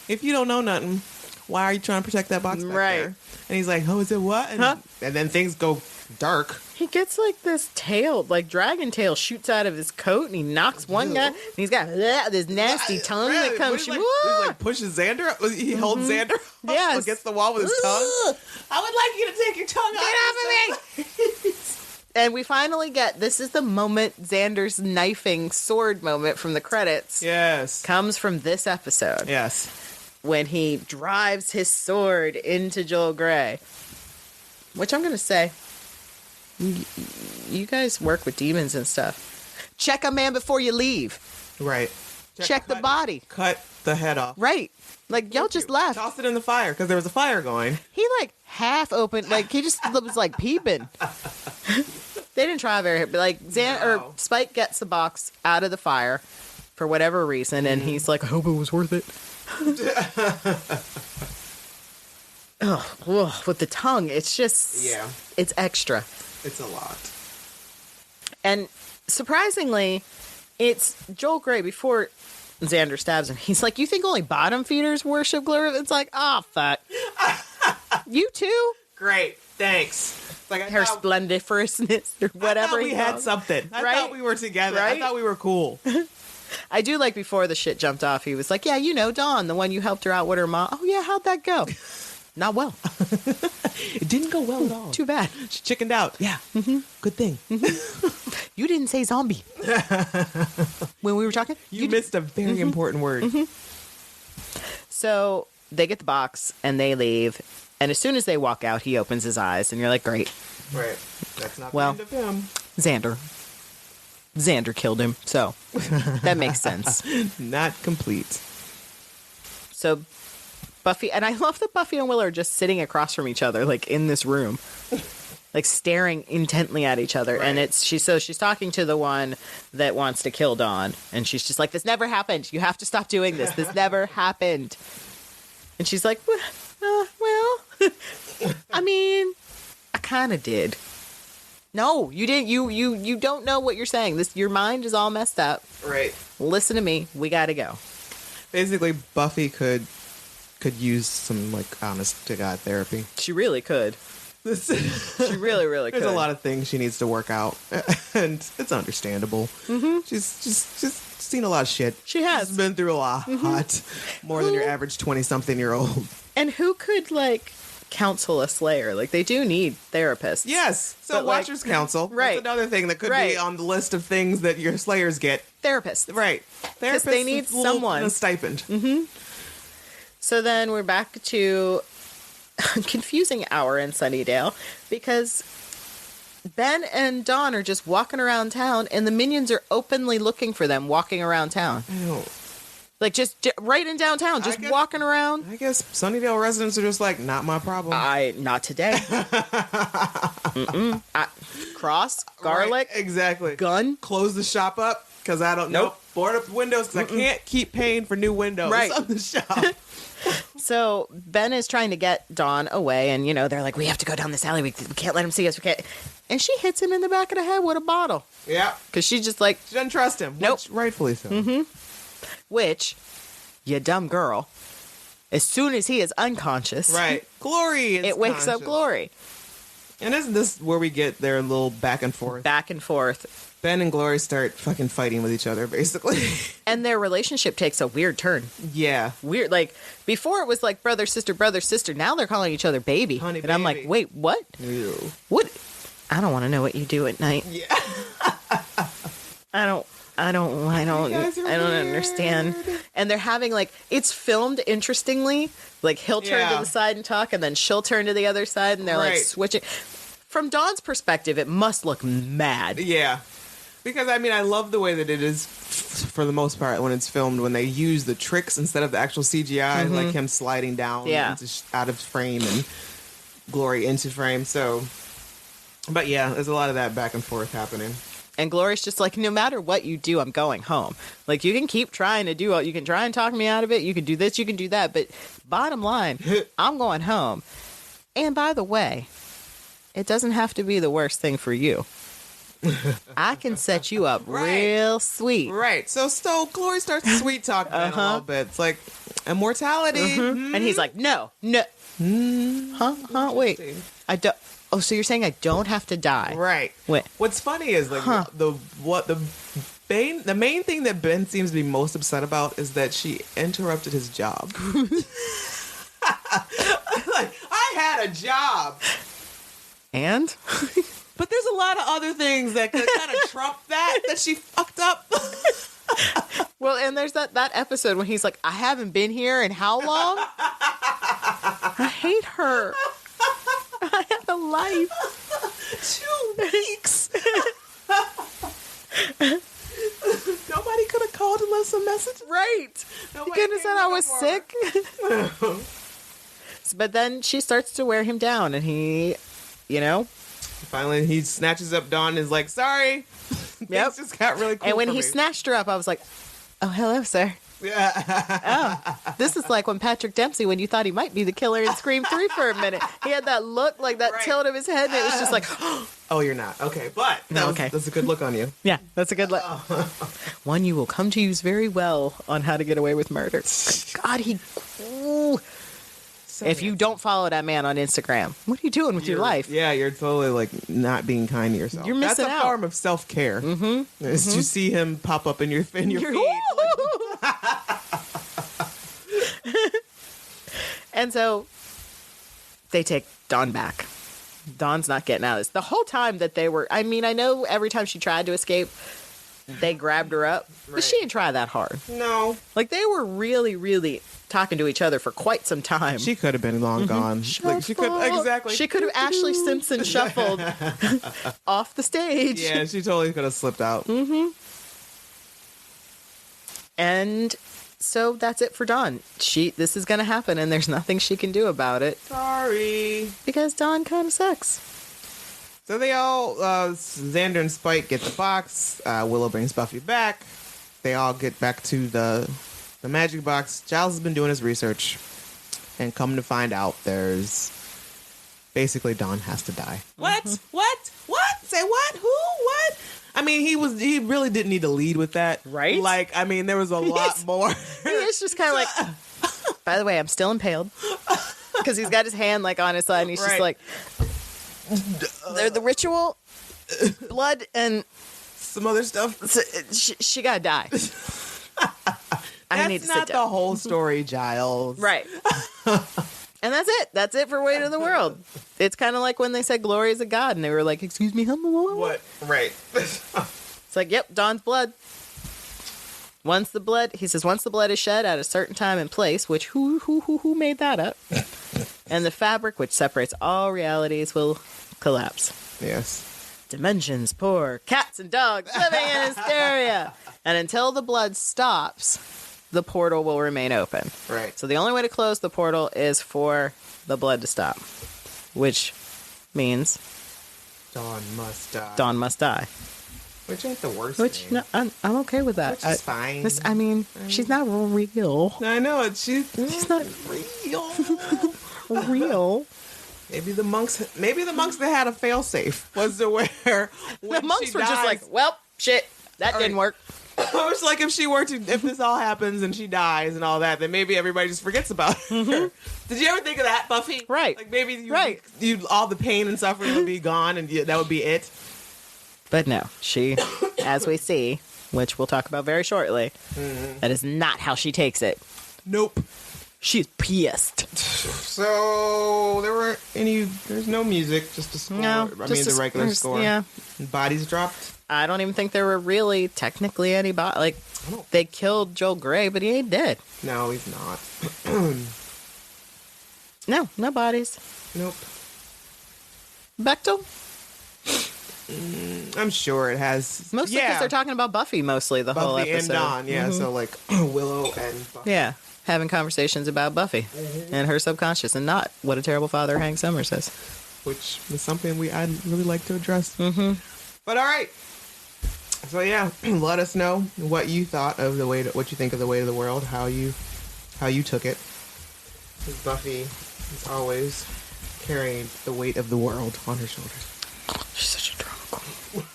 if you don't know nothing, why are you trying to protect that box back Right. there? And he's like, oh, is it what? And then things go dark. He gets like this tail, like dragon tail shoots out of his coat, and he knocks one guy, and he's got this nasty tongue that comes. He like pushes Xander up. He holds Xander Yes. against the wall with his tongue. I would like you to take your tongue Get off of me! And we finally get, this is the moment, Xander's knifing sword moment from the credits. Yes. Comes from this episode. Yes. When he drives his sword into Joel Grey. Which I'm going to say, you guys work with demons and stuff. Check a man before you leave. Right. check the body. Cut the head off. Right. Like, y'all just left. Tossed it in the fire because there was a fire going. He, like, half opened. Like, he just was, like, peeping. They didn't try very hard. But, like, or Spike gets the box out of the fire for whatever reason, and he's like, I hope it was worth it. Oh, with the tongue, it's just... Yeah. It's extra. It's a lot. And surprisingly, it's Joel Grey before Xander stabs him. He's like, you think only bottom feeders worship glory? It's like, fuck. You too? Great. Thanks. Like Her splendiferousness or whatever. We had something. I Right? thought we were together. Right? I thought we were cool. I do like before the shit jumped off, he was like, yeah, you know, Dawn, the one you helped her out with her mom. Oh, yeah, how'd that go? Not well. It didn't go well at all. Too bad. She chickened out. Yeah. Mm-hmm. Good thing. You didn't say zombie. When we were talking? You missed a very important word. So they get the box and they leave. And as soon as they walk out, he opens his eyes and you're like, great. Right. That's not Well, the end of him. Xander killed him. So that makes sense. Not complete. So Buffy, and I love that Buffy and Willow are just sitting across from each other, like in this room, like staring intently at each other. Right. And she's talking to the one that wants to kill Dawn, and she's just like, "This never happened. You have to stop doing this. This never happened." And she's like, "Well, I mean, I kind of did." No, you didn't. You don't know what you're saying. Your mind is all messed up. Right. Listen to me. We got to go. Basically, Buffy could use some, like, honest to God therapy. She really could. She really, really could. There's a lot of things she needs to work out, and it's understandable. Mm-hmm. She's just seen a lot of shit. She has. She's been through a lot. More than your average 20-something-year-old. And who could, like, counsel a slayer? Like, they do need therapists. Yes. So But, Watcher's Council. right. That's another thing that could Right. be on the list of things that your slayers get. Therapists. Right. Therapists, they need a little- someone. A stipend. So then we're back to a confusing hour in Sunnydale because Ben and Dawn are just walking around town and the minions are openly looking for them walking around town. Ew. Like, just right in downtown, just guess- walking around. I guess Sunnydale residents are just like, not my problem. Not today. Cross, garlic, Right, exactly. gun. Close the shop up because I don't know. Nope. Board up the windows because I can't keep paying for new windows Right. on the shop. So Ben is trying to get Dawn away, and, you know, they're like, we have to go down this alley. We can't let him see us. We can't. And she hits him in the back of the head with a bottle. Yeah. Because she's just like, She doesn't trust him. Nope. Which, rightfully so. which, you dumb girl, as soon as he is unconscious, Right. Glory is it wakes up conscious. Glory. And isn't this where we get their little back and forth? Back and forth. Ben and Glory start fucking fighting with each other, basically. And their relationship takes a weird turn. Yeah. Weird. Like, before it was like brother, sister, brother, sister. Now they're calling each other baby. Honey, and I'm like, baby. wait, what? Ew. What? I don't want to know what you do at night. Yeah. I don't guys are understand. weird. And they're having, like, it's filmed interestingly. Like, he'll turn Yeah. to the side and talk, and then she'll turn to the other side, and they're like Right. switching. From Dawn's perspective, it must look mad. Yeah. Because, I mean, I love the way that it is, for the most part, when it's filmed, when they use the tricks instead of the actual CGI, like him sliding down Yeah. out of frame and Glory into frame. So, but yeah, there's a lot of that back and forth happening. And Glory's just like, no matter what you do, I'm going home. Like, you can keep trying to do it. You can try and talk me out of it. You can do this, you can do that. But bottom line, I'm going home. And by the way, it doesn't have to be the worst thing for you. I can set you up real sweet. Right. So Glory starts sweet talking a little bit. It's like, immortality. And he's like, no. Huh? Wait. I don't. Oh, so you're saying I don't have to die? Right. Wait. What's funny is like the main thing that Ben seems to be most upset about is that she interrupted his job. Like, I had a job. And? But there's a lot of other things that could kind of trump that she fucked up. Well, and there's that episode when he's like, I haven't been here in how long? I hate her. I had a life. 2 weeks. Nobody could have called and let us some messages? Right. No, You wait, couldn't have said I was more. sick. But then she starts to wear him down, and he, Finally, he snatches up Dawn and is like, sorry. Yep. Things just got really cool and when for he me. snatched her up, I was like, oh, hello, sir. Oh, this is like when Patrick Dempsey, when you thought he might be the killer in Scream 3 for a minute. He had that look, like that tilt of his head, and it was just like, Oh, you're not. Okay, but that's a good look on you. yeah, that's a good look. One you will come to use very well on how to get away with murder. God, ooh. If you don't follow that man on Instagram, what are you doing with your life? Yeah, you're totally like not being kind to yourself. You're missing That's a out. form of self-care. Mm-hmm. Is to see him pop up in your feed. And so they take Dawn back. Dawn's not getting out of this. The whole time that they were, I mean, I know every time she tried to escape, they grabbed her up, but she didn't try that hard. No. Like, they were really, really talking to each other for quite some time. She could have been long gone. Like, she could exactly. She could have Ashley Simpson shuffled off the stage. Yeah, she totally could have slipped out. Mm-hmm. And so that's it for Dawn. This is going to happen, and there's nothing she can do about it. Sorry. Because Dawn kind of sucks. So they all, Xander and Spike get the box. Willow brings Buffy back. They all get back to the magic box. Giles has been doing his research, and come to find out, there's basically Dawn has to die. What? What? Say what? Who? What? I mean, he really didn't need to lead with that, right? Like, I mean, there was a lot more. It's just kind of like. By the way, I'm still impaled because he's got his hand like on his side, and he's just like. The ritual, blood, and some other stuff. She gotta die. I need to sit down. That's not the whole story, Giles. Right. And that's it. That's it for Weight of the World. It's kind of like when they said Glory is a God, and they were like, "Excuse me, what?" Right. It's like, yep, Dawn's blood. Once the blood is shed at a certain time and place, which who made that up? And the fabric, which separates all realities, will collapse. Yes. Dimensions pour, cats and dogs living in hysteria. And until the blood stops, the portal will remain open. Right. So the only way to close the portal is for the blood to stop, which means Dawn must die. Dawn must die. Which ain't the worst Which, thing. no, I'm okay with that. Which is fine. I mean, she's not real. I know. She's not real. Real. Maybe the monks that had a failsafe was to where The monks were just like, well, shit, that didn't work. I was like, if this all happens and she dies and all that, then maybe everybody just forgets about her. Mm-hmm. Did you ever think of that, Buffy? Right. Like maybe you all the pain and suffering would be gone and that would be it. But no, she, as we see, which we'll talk about very shortly, that is not how she takes it. Nope. She's pissed. So there's no music, just a score. No, the regular score. Yeah. Bodies dropped. I don't even think there were really technically any like they killed Joel Grey, but he ain't dead. No, he's not. No bodies. Nope. Bechtel? I'm sure it has. Mostly because they're talking about Buffy mostly the whole episode. And Dawn, yeah. So like Willow and Buffy. Yeah, having conversations about Buffy and her subconscious, and not what a terrible father Hank Summers says. Which is something I'd really like to address. Mm-hmm. But all right. So yeah, let us know what you thought of what you think of the Weight of the World, how you took it. Because Buffy is always carrying the weight of the world on her shoulders. She's such a drama queen.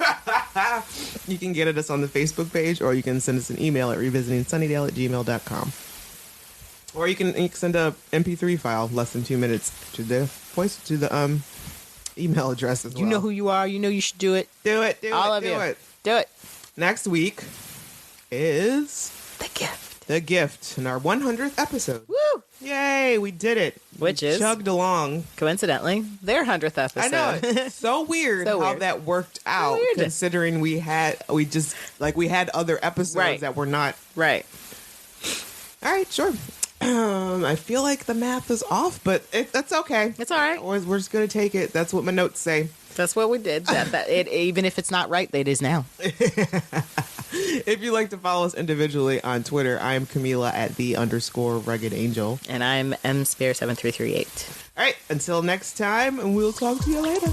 You can get at us on the Facebook page, or you can send us an email at revisitingsunnydale@gmail.com. Or you can send a MP3 file, less than 2 minutes, to the email address as well. You know who you are. You know you should do it. Do it. Do it. Next week is The Gift. The Gift, in our 100th episode. Woo! Yay, we did it. Which is chugged along. Coincidentally, their 100th episode. I know. It's so weird how that worked out, considering we had other episodes that were not. Right. All right, sure. I feel like the math is off, but that's okay. It's all right. We're just going to take it. That's what my notes say. That's what we did. Even if it's not right, it is now. If you'd like to follow us individually on Twitter, I am Camila at @the_rugged angel. And I'm mspare7338. All right, until next time, and we'll talk to you later.